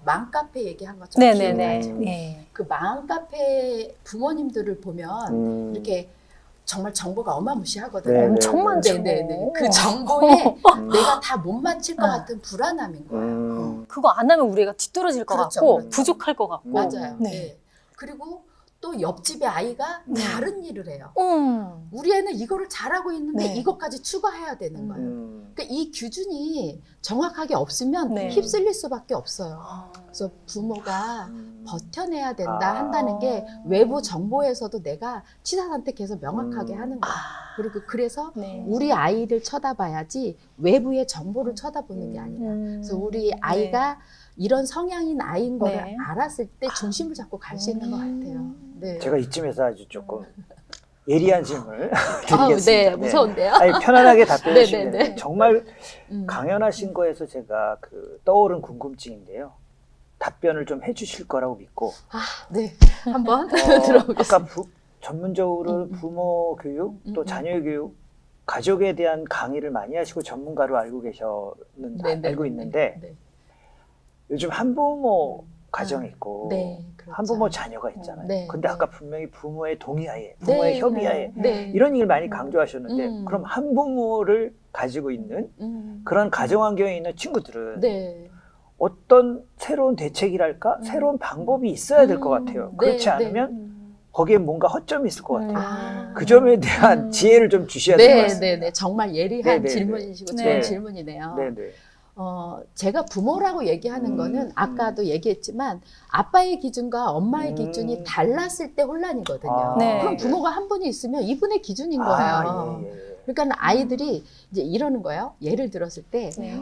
S3: 맘카페 얘기한 것처럼 기억나죠.
S2: 네.
S3: 그 맘카페 부모님들을 보면 이렇게 정말 정보가 어마무시하거든요.
S1: 네,
S2: 엄청 많죠.
S3: 네네네. 그 정보에 내가 다 못 맞힐 것 같은 불안함인 거예요.
S2: 그거 안 하면 우리 애가 뒤떨어질 것
S3: 그렇죠,
S2: 같고
S3: 그렇죠.
S2: 부족할 것 같고.
S3: 맞아요.
S2: 네.
S3: 네. 그리고 또 옆집의 아이가 다른 일을 해요. 우리 애는 이거를 잘하고 있는데
S2: 네.
S3: 이것까지 추가해야 되는 거예요. 그러니까 이 기준이 정확하게 없으면
S2: 네.
S3: 휩쓸릴 수밖에 없어요. 그래서 부모가 버텨내야 된다 한다는 게 외부 정보에서도 내가 취사 선택해서 명확하게 하는 거예요. 그리고 그래서
S2: 네.
S3: 우리 아이를 쳐다봐야지 외부의 정보를 쳐다보는 게 아니라 그래서 우리 아이가 이런 성향인 아이인 거를
S2: 네.
S3: 알았을 때 중심을 잡고 갈 수 있는 것 같아요. 네.
S1: 제가 이쯤에서 아주 조금 예리한 질문을 드리겠습니다.
S3: 네, 무서운데요.
S1: 아니, 편안하게 답변해
S3: 네,
S1: 주시면
S3: 네, 네.
S1: 정말 강연하신 거에서 제가 떠오른 궁금증인데요. 답변을 좀 해주실 거라고 믿고
S3: 네, 한번 들어보겠습니다.
S1: 아까 전문적으로 부모 교육 또 자녀 교육 가족에 대한 강의를 많이 하시고 전문가로 알고 알고 있는데
S3: 네.
S1: 요즘 한부모 가정이 있고
S3: 네, 그렇죠.
S1: 한부모 자녀가 있잖아요.
S3: 네,
S1: 근데
S3: 네.
S1: 아까 분명히 부모의 동의하에, 부모의 협의하에
S3: 네.
S1: 이런 얘기를 많이 강조하셨는데 그럼 한부모를 가지고 있는 그런 가정 환경에 있는 친구들은
S3: 네.
S1: 어떤 새로운 대책이랄까 새로운 방법이 있어야 될 것 같아요. 그렇지
S3: 네,
S1: 않으면 거기에 뭔가 허점이 있을 것 같아요. 그
S3: 그
S1: 점에 대한 지혜를 좀 주셔야 될 것
S3: 네,
S1: 같습니다.
S3: 네, 네. 정말 예리한
S1: 네, 네,
S3: 질문이시고
S2: 네.
S3: 좋은
S1: 네.
S3: 질문이네요.
S1: 네, 네.
S3: 제가 부모라고 얘기하는 거는 아까도 얘기했지만 아빠의 기준과 엄마의 기준이 달랐을 때 혼란이거든요.
S2: 네.
S3: 그럼 부모가 한 분이 있으면 이분의 기준인 거예요.
S1: 예, 예.
S3: 그러니까 아이들이 이제 이러는 거예요. 예를 들었을 때
S2: 네.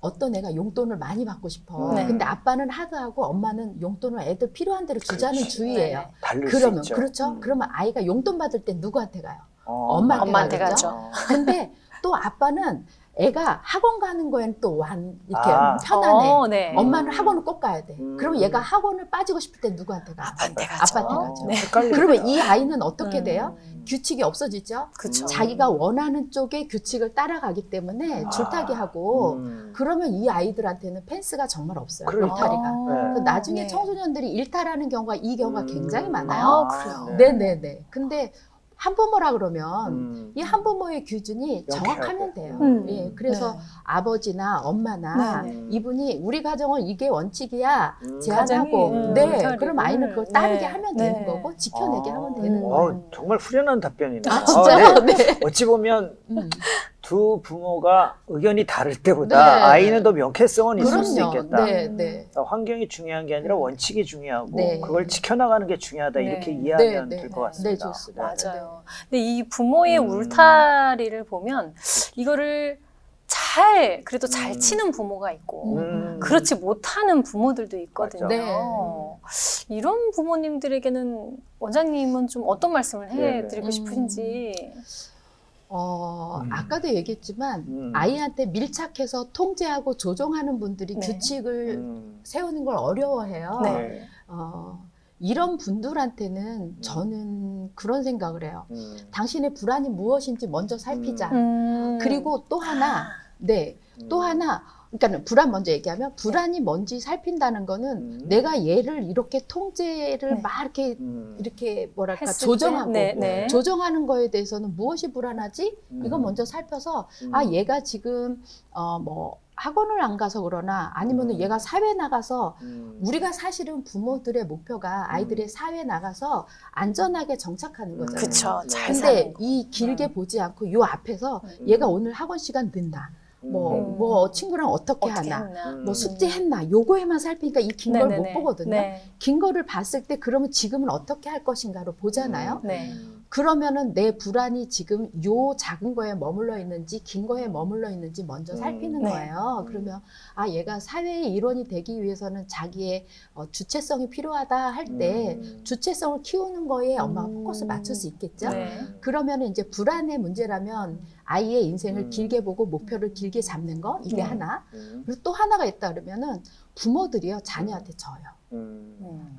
S3: 어떤 애가 용돈을 많이 받고 싶어.
S2: 네.
S3: 근데 아빠는 하드하고 엄마는 용돈을 애들 필요한 대로 주자는
S1: 그렇지.
S3: 주의예요.
S2: 네.
S1: 다를 수
S3: 그러면
S1: 있죠.
S3: 그렇죠. 그러면 아이가 용돈 받을 때 누구한테 가요?
S1: 엄마한테
S3: 엄마한테
S2: 엄마한테
S3: 가겠죠.
S2: 가죠.
S3: 근데 또 아빠는 애가 학원 가는 거에는 또 이렇게 편하네.
S2: 네.
S3: 엄마는 학원을 꼭 가야 돼. 그럼 얘가 학원을 빠지고 싶을 때 누구한테 가?
S2: 아빠한테 가죠.
S3: 아빠한테 가죠.
S2: 네.
S3: 그러면 이 아이는 어떻게 돼요? 규칙이 없어지죠.
S2: 그쵸.
S3: 자기가 원하는 쪽의 규칙을 따라가기 때문에 줄타기 하고 그러면 이 아이들한테는 펜스가 정말 없어요.
S1: 그러니까.
S3: 울타리가.
S1: 네.
S3: 나중에
S2: 네.
S3: 청소년들이 일탈하는 경우가 이 경우가 굉장히 많아요.
S2: 아, 그래요?
S3: 네네네. 근데 한부모라 그러면 이 한부모의 기준이 정확하면 돼요. 예, 그래서
S2: 네.
S3: 아버지나 엄마나
S2: 네.
S3: 이분이 우리 가정은 이게 원칙이야
S2: 가정이,
S3: 제안하고 네,
S2: 울타리를.
S3: 그럼 아이는 그걸 따르게
S2: 네.
S3: 하면
S2: 네.
S3: 되는 거고 지켜내게 하면 되는
S1: 어,
S3: 거예요.
S1: 정말 후련한 답변이네요.
S3: 아 진짜요?
S1: 네.
S3: 네.
S1: 어찌 보면
S3: 음.
S1: 두 부모가 의견이 다를 때보다
S3: 네.
S1: 아이는 더 명쾌성은 있을 수
S3: 그럼요.
S1: 있겠다.
S3: 네, 네.
S1: 환경이 중요한 게 아니라 원칙이 중요하고
S3: 네.
S1: 그걸 지켜나가는 게 중요하다
S2: 네.
S1: 이렇게 이해하면
S3: 네,
S1: 될
S3: 네.
S1: 것 같습니다.
S3: 네, 좋습니다.
S2: 맞아요. 근데 이 부모의
S1: 음.
S2: 울타리를 보면 이거를 그래도 잘 치는 부모가 있고 그렇지 못하는 부모들도 있거든요.
S3: 네.
S2: 이런 부모님들에게는 원장님은 좀 어떤 말씀을 해드리고
S3: 네.
S2: 싶으신지.
S3: 아까도 얘기했지만 아이한테 밀착해서 통제하고 조종하는 분들이
S2: 네.
S3: 규칙을 세우는 걸 어려워해요.
S2: 네.
S3: 이런 분들한테는 저는 그런 생각을 해요. 당신의 불안이 무엇인지 먼저 살피자. 그리고 또 하나, 네, 또 하나, 그러니까 불안 먼저 얘기하면 불안이 뭔지 살핀다는 거는 내가 얘를 이렇게 통제를
S2: 네.
S3: 막 이렇게 뭐랄까
S2: 했을
S3: 조정하고
S2: 때, 네.
S3: 조정하는 거에 대해서는 무엇이 불안하지? 이거 먼저 살펴서 아 얘가 지금 뭐 학원을 안 가서 그러나 아니면은 얘가 사회 나가서 우리가 사실은 부모들의 목표가 아이들의 사회 나가서 안전하게 정착하는 거잖아요.
S2: 그쵸. 잘
S3: 근데
S2: 사는 거.
S3: 이 길게 보지 않고 요 앞에서 얘가 오늘 학원 시간 늦나? 뭐 친구랑 어떻게 하나?
S2: 했나?
S3: 뭐 숙제했나? 요거에만 살피니까 이 긴 걸 못
S2: 네네네.
S3: 보거든요.
S2: 네.
S3: 긴 거를 봤을 때 그러면 지금은 어떻게 할 것인가를 보잖아요.
S2: 네.
S3: 그러면은 내 불안이 지금 요 작은 거에 머물러 있는지 긴 거에 머물러 있는지 먼저 살피는
S2: 네.
S3: 거예요. 그러면 아 얘가 사회의 일원이 되기 위해서는 자기의 주체성이 필요하다 할 때 주체성을 키우는 거에 엄마가 포커스 맞출 수 있겠죠.
S2: 네.
S3: 그러면은 이제 불안의 문제라면 아이의 인생을 길게 보고 목표를 길게 잡는 거 이게
S2: 네.
S3: 하나. 그리고 또 하나가 있다 그러면은 부모들이요 자녀한테 져요.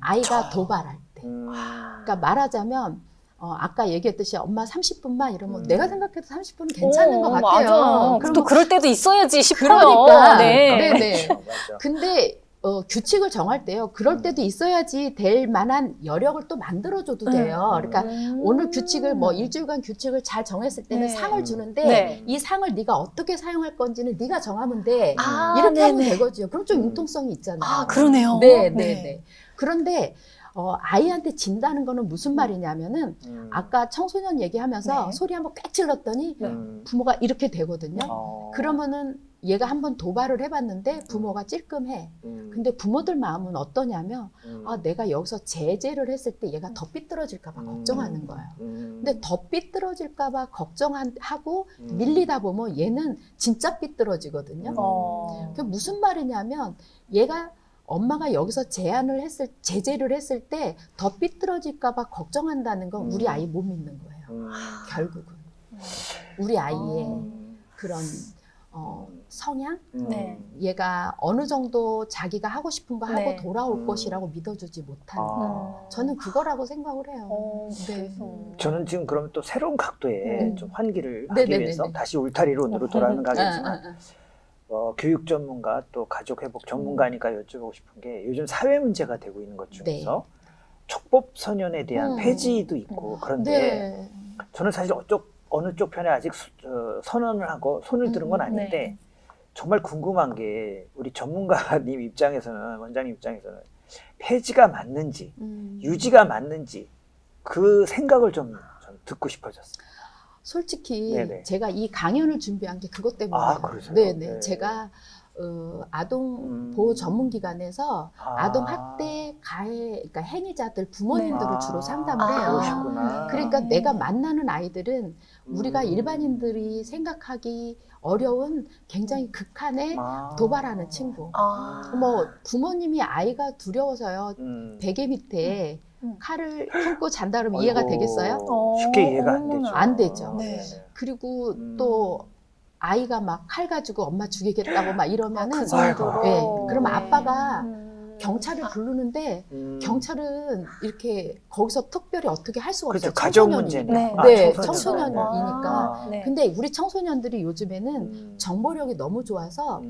S3: 아이가 도발할 때. 그러니까 말하자면 아까 얘기했듯이 엄마 30분만 이러면 내가 생각해도 30분은 괜찮은 것 같아요.
S2: 맞아.
S3: 그럼
S2: 또 그럴 때도 있어야지 싶어요.
S3: 그러니까.
S2: 네.
S3: 네네. 근데 규칙을 정할 때요. 그럴 때도 있어야지 될 만한 여력을 또 만들어줘도 돼요. 그러니까 오늘 규칙을 뭐 일주일간 규칙을 잘 정했을 때는
S2: 네.
S3: 상을 주는데
S2: 네.
S3: 이 상을 네가 어떻게 사용할 건지는 네가 정하면 돼.
S2: 아,
S3: 이렇게 하면
S2: 네네.
S3: 되거든요. 그럼 좀 융통성이 있잖아요.
S2: 아, 그러네요.
S3: 네, 네,
S2: 네.
S3: 네. 그런데 아이한테 진다는 거는 무슨 말이냐면은 아까 청소년 얘기하면서
S2: 네.
S3: 소리 한번 꽥 질렀더니
S2: 네.
S3: 부모가 이렇게 되거든요. 그러면은 얘가 한번 도발을 해봤는데 부모가 찔끔해. 근데 부모들 마음은 어떠냐면 아 내가 여기서 제재를 했을 때 얘가 더 삐뚤어질까 봐 걱정하는 거예요. 근데 더 삐뚤어질까 봐 걱정하고 밀리다 보면 얘는 진짜 삐뚤어지거든요. 그게 무슨 말이냐면 얘가 엄마가 여기서 제재를 했을 때 더 삐뚤어질까 봐 걱정한다는 건 우리 아이 못 믿는 거예요. 결국은 우리 아이의 그런 성향,
S2: 네.
S3: 얘가 어느 정도 자기가 하고 싶은 거 하고
S2: 네.
S3: 돌아올 것이라고 믿어주지 못하는 저는 그거라고 생각을 해요. 네.
S1: 저는 지금 그러면 또 새로운 각도의 좀 환기를 하기
S3: 네네네네.
S1: 위해서 다시 울타리론으로 돌아가는 가겠지만
S3: 아.
S1: 교육 전문가 또 가족 회복 전문가니까 여쭤보고 싶은 게 요즘 사회 문제가 되고 있는 것 중에서 촉법 선언에 대한 폐지도 있고 그런데
S3: 네.
S1: 저는 사실 어느 쪽 편에 아직 선언을 하고 손을 들은 건 아닌데
S2: 네.
S1: 정말 궁금한 게 우리 전문가님 입장에서는 원장님 입장에서는 폐지가 맞는지 유지가 맞는지 그 생각을 좀 듣고 싶어졌어요.
S3: 솔직히
S1: 네네.
S3: 제가 이 강연을 준비한 게 그것 때문에
S1: 아, 그러세요?
S3: 네네.
S1: 네.
S3: 제가 아동 보호 전문기관에서 아동 학대 가해 그러니까 행위자들 부모님들을
S2: 네.
S3: 주로 상담을 해요.
S1: 그러시구나.
S3: 그러니까 내가 만나는 아이들은 우리가 일반인들이 생각하기 어려운 굉장히 극한의 도발하는 친구. 뭐 부모님이 아이가 두려워서요 베개 밑에 칼을 품고 잔다 그러면 이해가 되겠어요?
S1: 쉽게 이해가 안 되죠.
S3: 안 되죠.
S2: 네.
S3: 그리고 또 아이가 막 칼 가지고 엄마 죽이겠다고 막 이러면은
S2: 그 정도로.
S3: 네, 그러면
S2: 네.
S3: 아빠가 경찰을 부르는데
S1: 음.
S3: 경찰은 이렇게 거기서 특별히 어떻게 할 수가
S1: 그렇죠.
S3: 없어요.
S1: 가정
S3: 청소년이니까.
S1: 문제니까.
S2: 네.
S3: 네,
S1: 청소년.
S3: 청소년이니까.
S1: 아.
S2: 네.
S3: 근데 우리 청소년들이 요즘에는 정보력이 너무 좋아서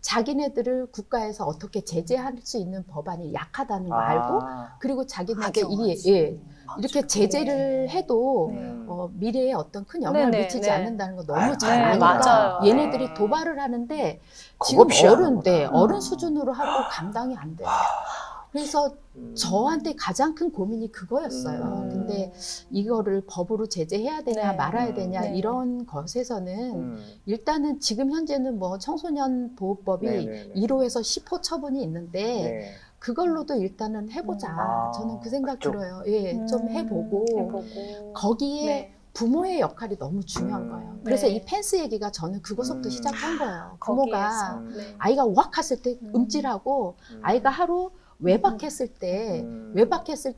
S3: 자기네들을 국가에서 어떻게 제재할 수 있는 법안이 약하다는 거 알고 그리고 자기네들 이게 이렇게 제재를 해도
S2: 네.
S3: 미래에 어떤 큰 영향을
S2: 네네,
S3: 미치지
S2: 네.
S3: 않는다는 거 너무
S1: 아유,
S3: 잘
S2: 네,
S3: 아니까
S2: 맞아요.
S3: 얘네들이 도발을 하는데 지금
S1: 겁없이 하는구나.
S3: 어른 수준으로 하고 감당이 안 돼요. 그래서 저한테 가장 큰 고민이 그거였어요. 근데 이거를 법으로 제재해야 되냐
S2: 네.
S3: 말아야 되냐
S2: 네.
S3: 이런 것에서는 일단은 지금 현재는 뭐 청소년 보호법이
S1: 네네네.
S3: 1호에서 10호 처분이 있는데
S1: 네.
S3: 그걸로도 일단은 해보자.
S1: 아,
S3: 저는 그 생각
S1: 그쪽.
S3: 들어요. 예, 좀 해보고 거기에
S2: 네.
S3: 부모의 역할이 너무 중요한 거예요. 그래서
S2: 네.
S3: 이 펜스 얘기가 저는 그거서부터 시작한 거예요. 부모가
S2: 거기에서. 네.
S3: 아이가 우악했을 때 음질하고 아이가 하루 외박했을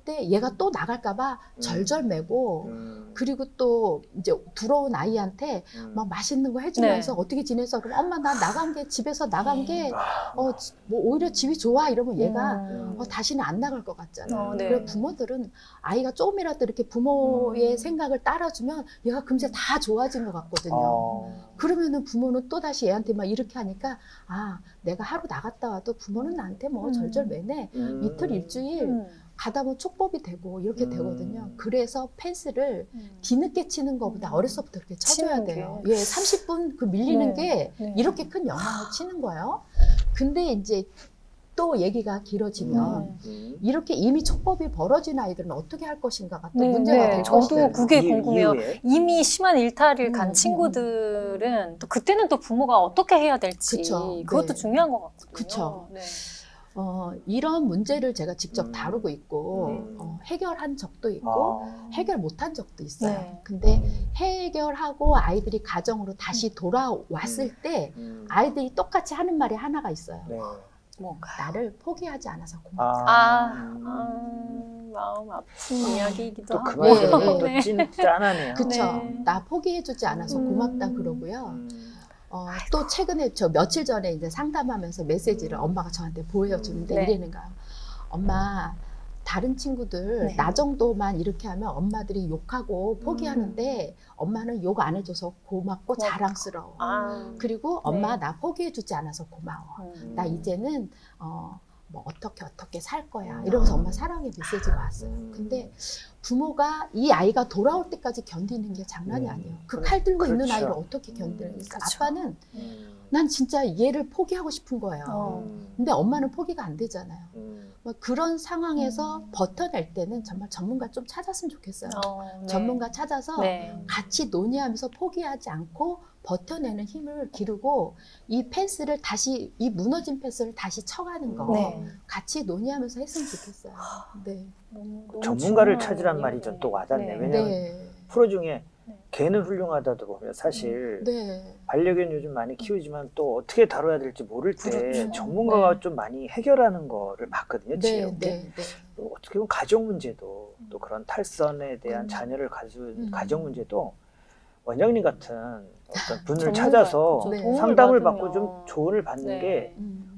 S3: 때 얘가 또 나갈까봐 절절매고 그리고 또 이제 들어온 아이한테 막 맛있는 거 해주면서
S2: 네.
S3: 어떻게 지내서 그럼 엄마 나 나간 게 집에서 나간 게 뭐 오히려 집이 좋아 이러면 얘가 다시는 안 나갈 것 같잖아요.
S2: 네.
S3: 그래서 부모들은 아이가 조금이라도 이렇게 부모의 생각을 따라주면 얘가 금세 다 좋아진 것 같거든요. 그러면은 부모는 또 다시 얘한테 막 이렇게 하니까 아 내가 하루 나갔다 와도 부모는 나한테 뭐 절절매네 이틀 일주일 가다 보면 촉법이 되고 이렇게 되거든요. 그래서 펜스를 뒤늦게 치는 것보다 어려서부터 이렇게 쳐줘야
S2: 치는
S3: 돼요.
S2: 게.
S3: 예, 30분 그 밀리는
S2: 네.
S3: 게
S2: 네.
S3: 이렇게 큰 영향을 치는 거예요. 근데 이제 또 얘기가 길어지면 이렇게 이미 촉법이 벌어진 아이들은 어떻게 할 것인가가 또 문제가 될
S2: 저도
S3: 것이에요.
S2: 그게 궁금해요.
S1: 이후에?
S2: 이미 심한 일탈을 간 친구들은 또 그때는 또 부모가 어떻게 해야 될지
S3: 그쵸.
S2: 그것도
S3: 네.
S2: 중요한 것 같거든요.
S3: 그쵸.
S2: 네.
S3: 이런 문제를 제가 직접 다루고 있고 해결한 적도 있고 해결 못한 적도 있어요.
S2: 네.
S3: 근데 해결하고 아이들이 가정으로 다시 돌아왔을 때 아이들이 똑같이 하는 말이 하나가 있어요.
S1: 네.
S2: 뭔가.
S3: 나를 포기하지 않아서 고맙다.
S2: 마음 아픈 이야기이기도
S1: 또
S2: 하고.
S1: 그 말이
S3: 예,
S1: 또
S2: 네.
S1: 찐짠하네요.
S3: 그쵸.
S2: 네.
S3: 나 포기해주지 않아서 고맙다 그러고요. 또 최근에 저 며칠 전에 이제 상담하면서 메시지를 엄마가 저한테 보여주는데
S2: 네.
S3: 이러는 거예요. 엄마, 다른 친구들
S2: 네.
S3: 나 정도만 이렇게 하면 엄마들이 욕하고 포기하는데 엄마는 욕 안 해줘서 고맙고 자랑스러워. 그리고 엄마 나 포기해주지 않아서 고마워. 나 이제는 뭐 어떻게 살 거야. 이러면서 엄마 사랑의 메시지가 왔어요. 근데 부모가 이 아이가 돌아올 때까지 견디는 게 장난이 아니에요. 그 칼 들고 있는
S1: 그렇죠.
S3: 아이를 어떻게 견디는 거예요.
S2: 그렇죠.
S3: 아빠는 난 진짜 얘를 포기하고 싶은 거예요. 근데 엄마는 포기가 안 되잖아요. 뭐 그런 상황에서 버텨낼 때는 정말 전문가 좀 찾았으면 좋겠어요.
S2: 네.
S3: 전문가 찾아서
S2: 네.
S3: 같이 논의하면서 포기하지 않고 버텨내는 힘을 기르고 이 펜스를 다시 이 무너진 펜스를 다시 쳐가는 거
S2: 네.
S3: 같이 논의하면서 했으면 좋겠어요. 네.
S2: 너무
S1: 전문가를
S2: 중요한
S1: 찾으란 말이 좀 또 와닿네.
S2: 네.
S1: 왜냐면
S3: 네.
S1: 프로 중에
S2: 네.
S1: 개는 훌륭하다도 보면 사실
S3: 네.
S1: 반려견 요즘 많이 키우지만 또 어떻게 다뤄야 될지 모를 때
S2: 그렇죠.
S1: 전문가가
S3: 네.
S1: 좀 많이 해결하는 거를 봤거든요.
S3: 네.
S1: 지금
S3: 네. 네.
S1: 또 어떻게 보면 가정 문제도 또 그런 탈선에 대한 자녀를 가진 가정 문제도 원장님 같은 어떤 분을
S2: 전문가,
S1: 찾아서
S3: 그렇죠.
S2: 도움을
S1: 상담을
S2: 받으면.
S1: 받고 좀 조언을 받는
S2: 네.
S1: 게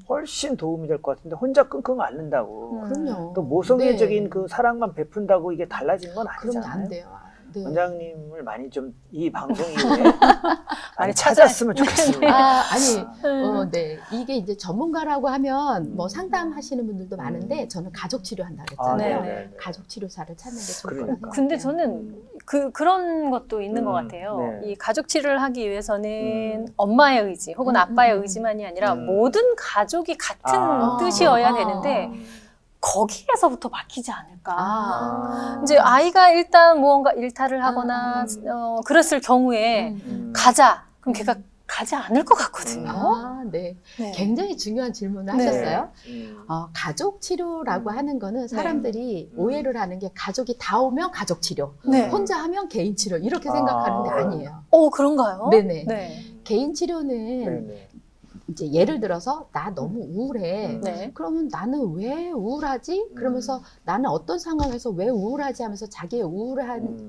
S1: 훨씬 도움이 될 것 같은데 혼자 끙끙 앓는다고
S3: 그럼요.
S1: 또 모성애적인
S3: 네.
S1: 그 사랑만 베푼다고 이게 달라지는 건
S3: 그러면
S1: 아니잖아요.
S3: 안 돼요. 네.
S1: 원장님을 많이 좀 이 방송 이후에 많이
S2: 찾아야-
S1: 찾았으면 좋겠습니다.
S3: 아니, 네. 이게 이제 전문가라고 하면 뭐 상담하시는 분들도 많은데 저는 가족 치료한다 그랬잖아요.
S2: 네.
S3: 가족 치료사를 찾는 게 좋을
S1: 그러니까.
S3: 거라고
S2: 근데
S3: 생각해요.
S2: 저는 그런 것도 있는 것 같아요.
S1: 네.
S2: 이 가족 치료를 하기 위해서는 엄마의 의지 혹은 아빠의 의지만이 아니라 모든 가족이 같은 뜻이어야 되는데 거기에서부터 막히지 않을까. 이제 아이가 일단 무언가 일탈을 하거나 그랬을 경우에 가자. 그럼 걔가 가지 않을 것 같거든요.
S3: 네.
S2: 네.
S3: 굉장히 중요한 질문을
S2: 네.
S3: 하셨어요. 가족 치료라고 하는 거는 사람들이 오해를 하는 게 가족이 다 오면 가족 치료,
S2: 네.
S3: 혼자 하면 개인 치료 이렇게 생각하는데 아니에요.
S2: 그런가요?
S3: 네네.
S2: 네.
S3: 개인 치료는
S1: 네네.
S3: 이제 예를 들어서 나 너무 우울해.
S2: 네.
S3: 그러면 나는 왜 우울하지? 그러면서 나는 어떤 상황에서 왜 우울하지 하면서 자기의 우울한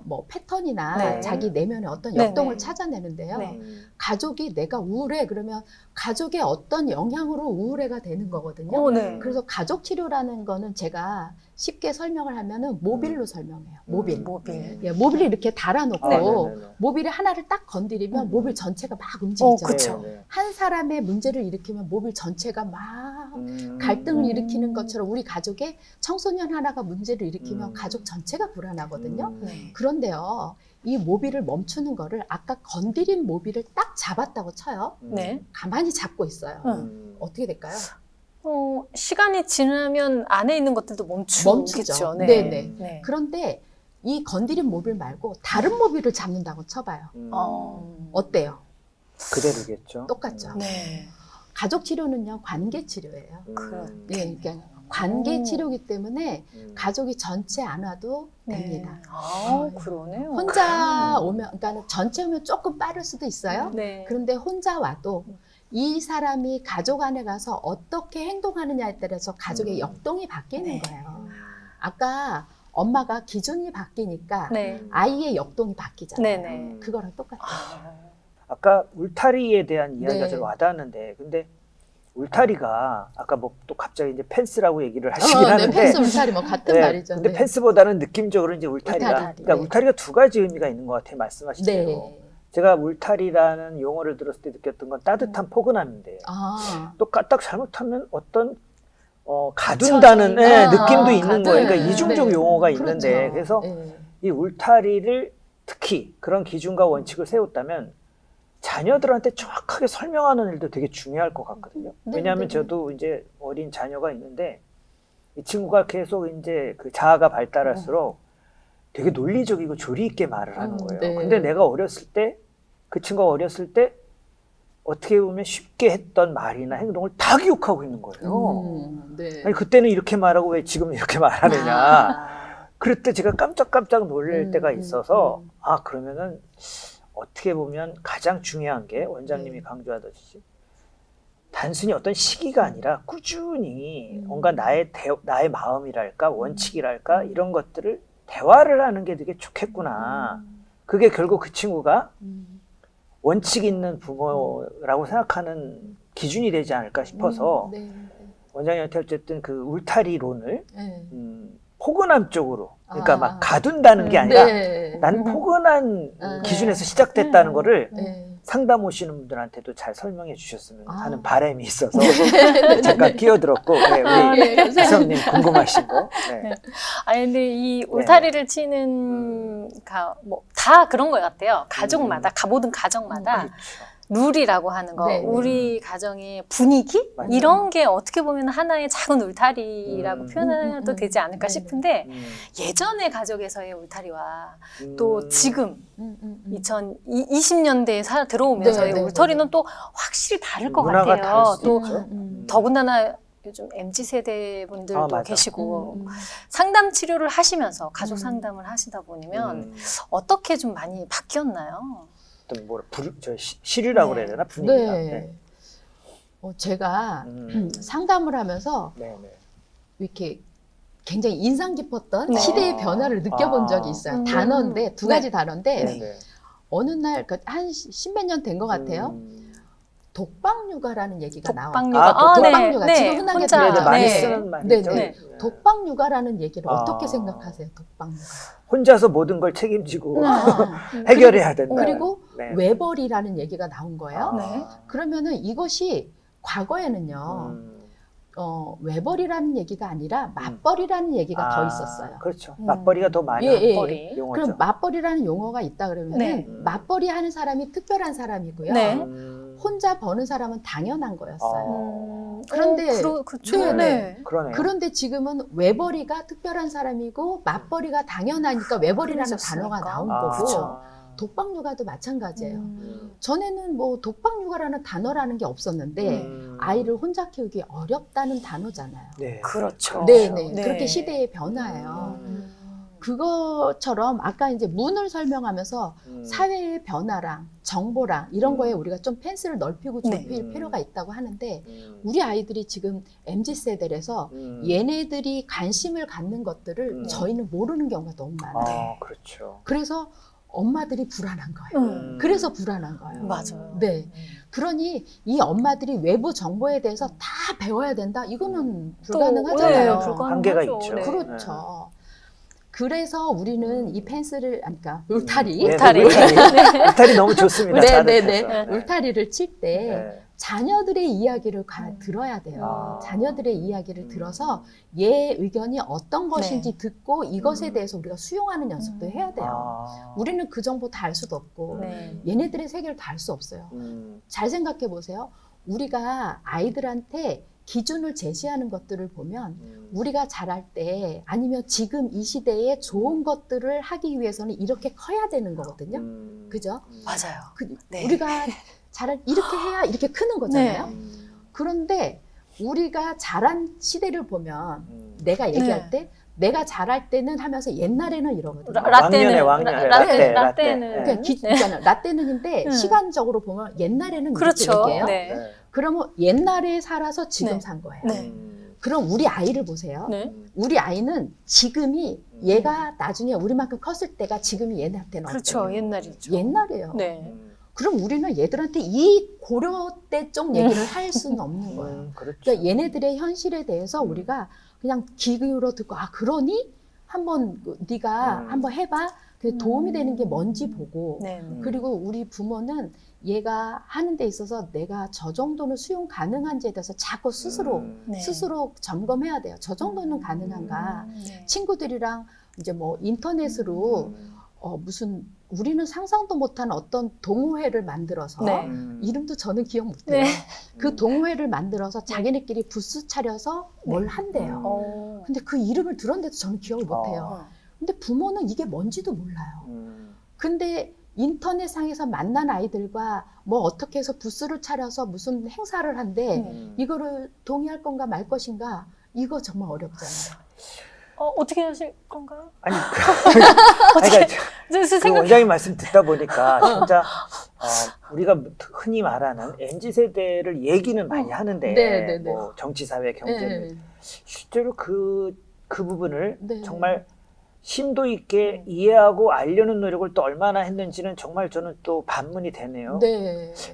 S3: 뭐 패턴이나
S2: 네.
S3: 자기 내면의 어떤
S2: 네,
S3: 역동을
S2: 네.
S3: 찾아내는데요.
S2: 네.
S3: 가족이 내가 우울해 그러면 가족의 어떤 영향으로 우울해가 되는 거거든요.
S2: 오, 네.
S3: 그래서 가족 치료라는 거는 제가 쉽게 설명을 하면은 모빌로 설명해요. 모빌.
S2: 모빌.
S3: 예, 모빌을 이렇게 달아놓고
S1: 아, 네네네.
S3: 모빌이 하나를 딱 건드리면 모빌 전체가 막 움직이죠.
S2: 그쵸.
S1: 네, 네.
S3: 한 사람의 문제를 일으키면 모빌 전체가 막 갈등을 일으키는 것처럼 우리 가족의 청소년 하나가 문제를 일으키면 가족 전체가 불안하거든요.
S2: 네.
S3: 그런데요, 이 모빌을 멈추는 거를 아까 건드린 모빌을 딱 잡았다고 쳐요.
S2: 네.
S3: 가만히 잡고 있어요.
S1: 음.
S3: 어떻게 될까요?
S2: 시간이 지나면 안에 있는 것들도 멈추겠죠.
S3: 멈추죠.
S2: 네.
S3: 네네.
S2: 네.
S3: 그런데 이 건드린 모빌 말고 다른 모빌을 잡는다고 쳐봐요. 어때요?
S1: 그대로겠죠.
S3: 똑같죠.
S2: 네.
S3: 가족 치료는요, 관계 치료예요. 예, 그러니까 관계
S2: 오.
S3: 치료이기 때문에 가족이 전체 안 와도 됩니다.
S2: 네. 아, 그러네요.
S3: 혼자 오면, 그러니까 전체 오면 조금 빠를 수도 있어요.
S2: 네.
S3: 그런데 혼자 와도 이 사람이 가족 안에 가서 어떻게 행동하느냐에 따라서 가족의 역동이 바뀌는
S2: 네.
S3: 거예요. 아까 엄마가 기준이 바뀌니까
S2: 네.
S3: 아이의 역동이 바뀌잖아요.
S2: 네네.
S3: 그거랑 똑같아요.
S1: 아까 울타리에 대한 이야기가
S3: 네.
S1: 좀 와닿았는데, 근데 울타리가 아까 뭐 또 갑자기 이제 펜스라고 얘기를 하시긴
S3: 네,
S1: 하는데,
S3: 펜스 울타리 뭐 같은
S1: 네,
S3: 말이죠.
S1: 근데
S3: 네.
S1: 펜스보다는 느낌적으로 이제 울타리가,
S3: 울타리,
S1: 그러니까
S3: 네.
S1: 울타리가 두 가지 의미가 있는 것 같아요. 말씀하신 대로.
S3: 네.
S1: 제가 울타리라는 용어를 들었을 때 느꼈던 건 따뜻한 포근함인데,
S3: 아,
S1: 또 까딱 잘못하면 어떤 가둔다는 느낌도
S3: 아,
S1: 있는
S3: 가둔.
S1: 거예요. 그러니까 이중적
S3: 네.
S1: 용어가
S3: 그렇죠.
S1: 있는데, 그래서
S3: 네.
S1: 이 울타리를 특히 그런 기준과 원칙을 세웠다면 자녀들한테 정확하게 설명하는 일도 되게 중요할 것 같거든요.
S3: 네,
S1: 왜냐하면
S3: 네,
S1: 저도 이제 어린 자녀가 있는데 이 친구가 계속 이제 그 자아가 발달할수록 되게 논리적이고 조리 있게 말을 하는 거예요.
S3: 네.
S1: 근데 내가 어렸을 때, 그 친구가 어렸을 때 어떻게 보면 쉽게 했던 말이나 행동을 다 기억하고 있는 거예요.
S3: 네.
S1: 아니 그때는 이렇게 말하고 왜 지금 이렇게 말하느냐.
S2: 아.
S1: 그럴 때 제가 깜짝깜짝 놀랄 때가 있어서
S3: 음.
S1: 아 그러면은 어떻게 보면 가장 중요한 게 원장님이 강조하듯이 단순히 어떤 시기가 아니라 꾸준히 뭔가 나의 마음이랄까 원칙이랄까 이런 것들을 대화를 하는 게 되게 좋겠구나. 그게 결국 그 친구가 원칙 있는 부모라고 생각하는 기준이 되지 않을까 싶어서
S3: 네.
S1: 원장님한테 어쨌든 그 울타리론을
S3: 네.
S1: 포근함 쪽으로, 그러니까
S3: 아.
S1: 막 가둔다는 게 아니라
S3: 네.
S1: 난 포근한
S3: 네.
S1: 기준에서 시작됐다는 거를
S3: 네.
S1: 상담 오시는 분들한테도 잘 설명해 주셨으면
S3: 아.
S1: 하는 바람이 있어서 네, 잠깐 끼어들었고 네, 우리 이성님 궁금하신 거. 네.
S2: 아니 근데 이 울타리를 치는 뭐 다 그런 것 같아요. 가족마다 모든 가정마다
S1: 그렇죠.
S2: 룰이라고 하는 거,
S3: 네.
S2: 우리 가정의 분위기
S1: 맞아요.
S2: 이런 게 어떻게 보면 하나의 작은 울타리라고 표현해도 되지 않을까
S3: 네.
S2: 싶은데
S1: 음,
S2: 예전의 가족에서의 울타리와 또 지금 20년대에 들어오면서의
S3: 네, 네,
S2: 울타리는
S3: 네.
S2: 또 확실히 다를 것
S1: 문화가
S2: 같아요.
S1: 다를 수
S2: 또
S1: 있죠.
S2: 더군다나 요즘 MZ세대 분들도
S1: 맞아.
S2: 계시고 상담 치료를 하시면서 가족 상담을 하시다 보면 어떻게 좀 많이 바뀌었나요?
S1: 어떤 시류라고
S2: 네.
S1: 그래야 되나 분위기가.
S3: 네. 제가
S1: 음.
S3: 상담을 하면서
S1: 네, 네.
S3: 이렇게 굉장히 인상 깊었던
S2: 네.
S3: 시대의 변화를 느껴본 적이 있어요. 단어인데 두 가지 단어인데
S1: 네, 네.
S3: 어느 날 한 십몇 년 된 것 같아요. 독박육아라는 얘기가 나와요.
S2: 독박육아.
S3: 독박육아. 지금 흔하게
S2: 혼자,
S1: 네, 네, 많이
S2: 네.
S1: 쓰는 말이죠.
S3: 네, 네. 독박육아라는 얘기를 어떻게 생각하세요? 독박육아.
S1: 혼자서 모든 걸 책임지고
S3: 아,
S1: 해결해야 된다.
S3: 그리고
S1: 네.
S3: 외벌이라는 얘기가 나온 거예요.
S2: 네.
S3: 그러면은 이것이 과거에는요. 외벌이라는 얘기가 아니라 맞벌이라는 얘기가 더 있었어요.
S1: 그렇죠. 맞벌이가 더 많이
S3: 예, 예.
S2: 맞벌이.
S1: 용어죠.
S3: 그럼 맞벌이라는 용어가 있다 그러면은
S2: 네.
S3: 맞벌이 하는 사람이 특별한 사람이고요.
S2: 네.
S3: 혼자 버는 사람은 당연한 거였어요.
S2: 그런데
S3: 그런데
S2: 그렇죠.
S3: 네,
S2: 네.
S1: 그러네요.
S3: 그런데 지금은 외벌이가 특별한 사람이고 맞벌이가 당연하니까 외벌이라는
S2: 그러셨으니까.
S3: 단어가 나온
S1: 아,
S3: 거고
S1: 그렇죠.
S3: 독박육아도 마찬가지예요. 전에는 뭐 독박육아라는 단어라는 게 없었는데 아이를 혼자 키우기 어렵다는 단어잖아요.
S1: 네.
S2: 그렇죠.
S3: 네네.
S2: 네.
S3: 그렇게 시대의 변화예요. 그것처럼 아까 이제 문을 설명하면서 사회의 변화랑 정보랑 이런 거에 우리가 좀 펜스를 넓히고 좁힐 필요가 있다고 하는데 우리 아이들이 지금 MZ세대라서 얘네들이 관심을 갖는 것들을 저희는 모르는 경우가 너무 많아요.
S1: 그렇죠.
S3: 그래서 엄마들이 불안한 거예요. 그래서 불안한 거예요.
S2: 맞아요.
S3: 네. 그러니 이 엄마들이 외부 정보에 대해서 다 배워야 된다? 이거는 불가능하잖아요.
S1: 한계가 있죠.
S2: 네.
S3: 그렇죠. 그래서 우리는 이 펜스를, 그러니까 울타리.
S1: 울타리 너무 좋습니다.
S3: 네네네. 울타리를 칠 때 자녀들의 이야기를 들어야 돼요. 자녀들의 이야기를 들어서 얘 의견이 어떤 것인지 듣고 이것에 대해서 우리가 수용하는 연습도 해야 돼요. 우리는 그 정보 다 알 수도 없고 얘네들의 세계를 다 알 수 없어요. 잘 생각해 보세요. 우리가 아이들한테 기준을 제시하는 것들을 보면 우리가 자랄 때 아니면 지금 이 시대에 좋은 것들을 하기 위해서는 이렇게 커야 되는 거거든요. 그죠?
S2: 맞아요.
S3: 우리가 이렇게 해야 이렇게 크는 거잖아요. 그런데 우리가 자란 시대를 보면 내가 얘기할 때 내가 자랄 때는 하면서 옛날에는 이러거든요.
S2: 라떼는
S3: 그러니까 라떼는인데 시간적으로 보면 옛날에는
S2: 그렇죠.
S3: 이렇게 얘기해요.
S2: 네.
S3: 그러면 옛날에 살아서 지금 산 거예요. 그럼 우리 아이를 보세요. 우리 아이는 지금이 얘가 나중에 우리만큼 컸을 때가 지금이 얘네한테는
S2: 그렇죠. 옛날이죠.
S3: 옛날이에요.
S2: 네.
S3: 그럼 우리는 얘들한테 이 고려 때 쪽 얘기를 할 수는 없는 거예요. 그러니까 얘네들의 현실에 대해서 우리가 그냥 귀 기울여 듣고 그러니 한번 네가 한번 해봐. 도움이 되는 게 뭔지 보고 그리고 우리 부모는 얘가 하는 데 있어서 내가 저 정도는 수용 가능한지에 대해서 자꾸 스스로 점검해야 돼요. 저 정도는 가능한가. 친구들이랑 이제 뭐 인터넷으로 무슨 우리는 상상도 못한 어떤 동호회를 만들어서 이름도 저는 기억 못해요. 그 동호회를 만들어서 자기네끼리 부스 차려서 뭘 한대요. 근데 그 이름을 들었는데도 저는 기억을 못해요. 근데 부모는 이게 뭔지도 몰라요. 근데 인터넷상에서 만난 아이들과 뭐 어떻게 해서 부스를 차려서 무슨 행사를 한대 이거를 동의할 건가 말 것인가 이거 정말 어렵잖아요.
S2: 어떻게 하실 건가요?
S1: 아니, 그 원장님 말씀 듣다 보니까 진짜 우리가 흔히 말하는 MZ세대를 얘기는 많이 하는데 뭐 정치, 사회, 경제 실제로 그 부분을 정말 심도 있게 이해하고 알려는 노력을 또 얼마나 했는지는 정말 저는 또 반문이 되네요.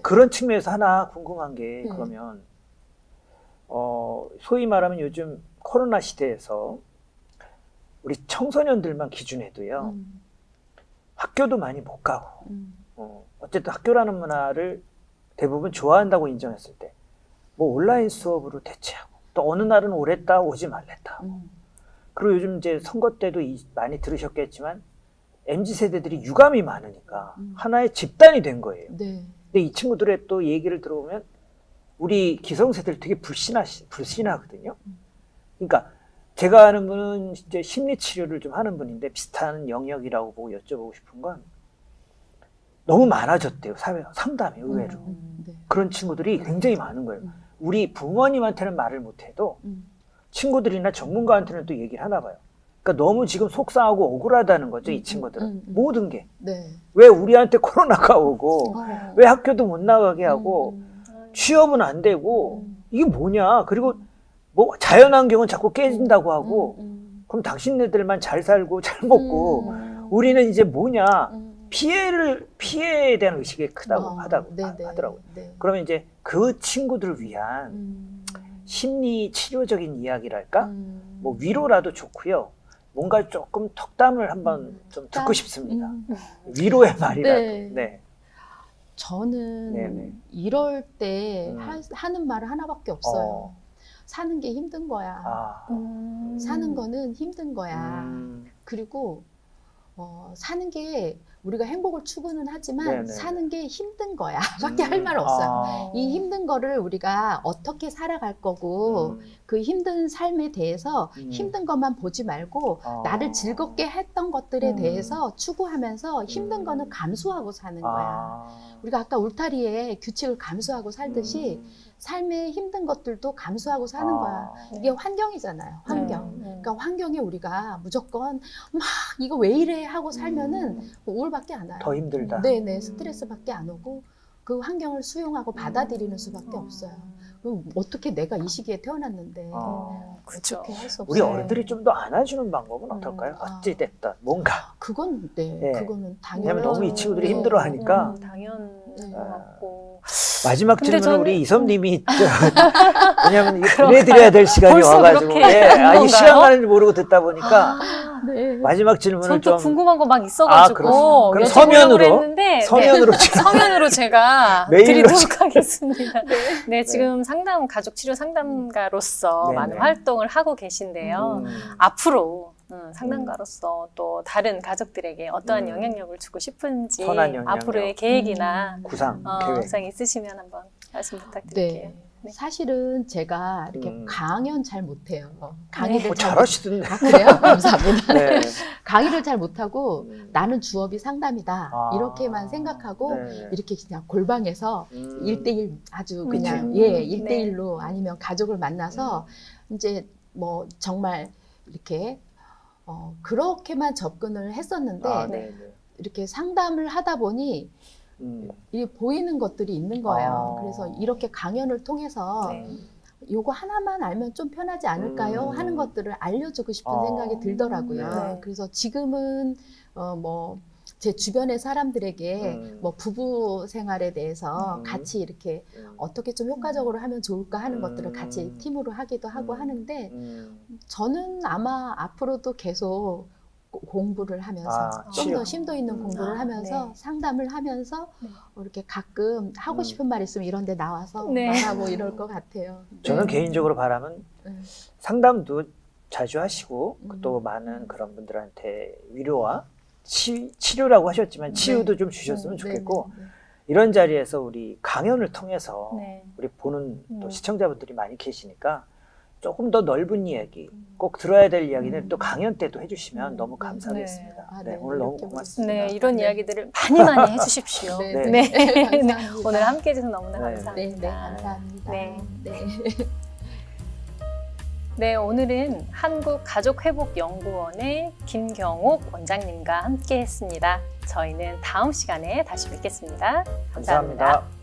S1: 그런 측면에서 하나 궁금한 게 그러면 소위 말하면 요즘 코로나 시대에서 우리 청소년들만 기준해도요 학교도 많이 못 가고 어쨌든 학교라는 문화를 대부분 좋아한다고 인정했을 때 뭐 온라인 수업으로 대체하고 또 어느 날은 오랬다 오지 말랬다 그리고 요즘 이제 선거 때도 많이 들으셨겠지만 MZ세대들이 유감이 많으니까 하나의 집단이 된 거예요. 근데 이 친구들의 또 얘기를 들어보면 우리 기성세대를 되게 불신하거든요. 그러니까 제가 아는 분은 이제 심리 치료를 좀 하는 분인데 비슷한 영역이라고 보고 여쭤보고 싶은 건 너무 많아졌대요. 사회 상담이 의외로. 그런 친구들이 굉장히 많은 거예요. 우리 부모님한테는 말을 못해도 친구들이나 전문가한테는 또 얘기를 하나 봐요. 그러니까 너무 지금 속상하고 억울하다는 거죠. 이 친구들은. 모든 게. 왜 우리한테 코로나가 오고 왜 학교도 못 나가게 하고 취업은 안 되고 이게 뭐냐. 그리고 뭐 자연환경은 자꾸 깨진다고 하고 그럼 당신네들만 잘 살고 잘 먹고 우리는 이제 뭐냐 피해에 대한 의식이 크다고 하더라고요. 그러면 이제 그 친구들을 위한 심리 치료적인 이야기랄까 뭐 위로라도 좋고요. 뭔가 조금 덕담을 한번 좀 듣고 싶습니다. 위로의 말이라도.
S3: 저는 이럴 때 하는 말은 하나밖에 없어요. 사는 게 힘든 거야. 사는 거는 힘든 거야. 그리고 사는 게 우리가 행복을 추구는 하지만
S1: 네네.
S3: 사는 게 힘든 거야 밖에 할 말 없어요.
S1: 아.
S3: 이 힘든 거를 우리가 어떻게 살아갈 거고 그 힘든 삶에 대해서 힘든 것만 보지 말고
S1: 아.
S3: 나를 즐겁게 했던 것들에
S2: 음.
S3: 대해서 추구하면서 힘든 거는 감수하고 사는 거야.
S1: 아.
S3: 우리가 아까 울타리에 규칙을 감수하고 살듯이 삶의 힘든 것들도 감수하고 사는 거야. 이게 환경이잖아요. 환경. 그러니까 환경에 우리가 무조건 막 이거 왜 이래 하고 살면은 우울밖에 안 와요.
S1: 더 힘들다.
S3: 네네, 스트레스밖에 안 오고 그 환경을 수용하고 받아들이는 수밖에 없어요. 그럼 어떻게 내가 이 시기에 태어났는데
S2: 그렇죠.
S3: 어떻게 할 수 없어요.
S1: 우리 어른들이 좀 더 안아주는 방법은 어떨까요?
S3: 아.
S1: 어찌 됐다 뭔가.
S3: 그건 네,
S1: 네.
S3: 그거는 당연히
S1: 왜냐면 너무 이 친구들이 힘들어하니까
S2: 당연한 것 같고.
S1: 마지막
S2: 근데
S1: 질문은
S2: 저는-
S1: 우리 이섭님이 왜냐면 이거 보내드려야 될 시간이
S2: 벌써
S1: 와가지고
S2: 그렇게
S1: 이
S2: 건가요?
S1: 시간 가는 줄 모르고 듣다 보니까
S3: 네.
S1: 마지막 질문을
S2: 전 또
S1: 좀
S2: 궁금한 거 막 있어가지고
S1: 그렇습니다. 그럼
S2: 여쭤보려고
S1: 서면으로?
S2: 했는데
S1: 서면으로
S2: 네, 서면으로 제가
S1: 메일로
S2: 드리도록 하겠습니다. 네, 지금 상담 가족 치료 상담가로서
S1: 네,
S2: 많은
S1: 네.
S2: 활동을 하고 계신데요. 앞으로 상담가로서 또 다른 가족들에게 어떠한 영향력을 주고 싶은지
S1: 선한 영향력.
S2: 앞으로의 계획이나
S1: 구상 계획.
S2: 구상 있으시면 한번 말씀 부탁드릴게요.
S3: 네.
S2: 네.
S3: 사실은 제가 이렇게 강연 잘 못해요. 강의를
S1: 뭐
S3: 잘
S1: 잘하시던데.
S3: 아, 그래요? 감사합니다.
S1: 네.
S3: 강의를 잘 못하고 나는 주업이 상담이다.
S1: 아.
S3: 이렇게만 생각하고
S1: 네.
S3: 이렇게 그냥 골방에서 1대1 아주 그냥
S2: 그쵸.
S3: 예, 1대1로 아니면 가족을 만나서 이제 뭐 정말 이렇게 그렇게만 접근을 했었는데
S1: 아, 네, 네.
S3: 이렇게 상담을 하다 보니 이 보이는 것들이 있는 거예요.
S1: 아.
S3: 그래서 이렇게 강연을 통해서
S2: 네.
S3: 요거 하나만 알면 좀 편하지 않을까요? 하는 것들을 알려주고 싶은
S1: 아.
S3: 생각이 들더라고요.
S2: 네.
S3: 그래서 지금은 뭐 제 주변의 사람들에게 뭐 부부 생활에 대해서 같이 이렇게 어떻게 좀 효과적으로 하면 좋을까 하는 것들을 같이 팀으로 하기도 하고 하는데 저는 아마 앞으로도 계속 공부를 하면서 좀
S1: 치료.
S3: 더 심도 있는 공부를 하면서
S2: 네.
S3: 상담을 하면서
S2: 네.
S3: 이렇게 가끔 하고 싶은 말 있으면 이런 데 나와서
S2: 네.
S3: 말하고 이럴 것 같아요.
S1: 저는
S3: 네.
S1: 개인적으로 바람은
S3: 네.
S1: 상담도 자주 하시고
S3: 음.
S1: 또 많은 그런 분들한테 위로와 치료라고 하셨지만 치유도 좀 주셨으면 좋겠고
S3: 네, 네, 네.
S1: 이런 자리에서 우리 강연을 통해서
S2: 네.
S1: 우리 보는 또
S2: 음.
S1: 시청자분들이 많이 계시니까 조금 더 넓은 이야기 꼭 들어야 될 이야기는 또 강연 때도 해주시면 너무 감사하겠습니다.
S3: 아,
S1: 네,
S3: 네.
S1: 오늘 너무
S3: 이렇게
S1: 고맙습니다.
S2: 네, 이런
S3: 네.
S2: 이야기들을 많이 해주십시오.
S3: 네,
S1: 네.
S2: 네.
S3: 감사합니다.
S2: 오늘 함께 해주셔서 너무나
S1: 네.
S2: 감사합니다.
S3: 네, 네, 감사합니다.
S2: 네.
S3: 네.
S2: 네, 오늘은 한국가족회복연구원의 김경옥 원장님과 함께 했습니다. 저희는 다음 시간에 다시 뵙겠습니다. 감사합니다.
S1: 감사합니다.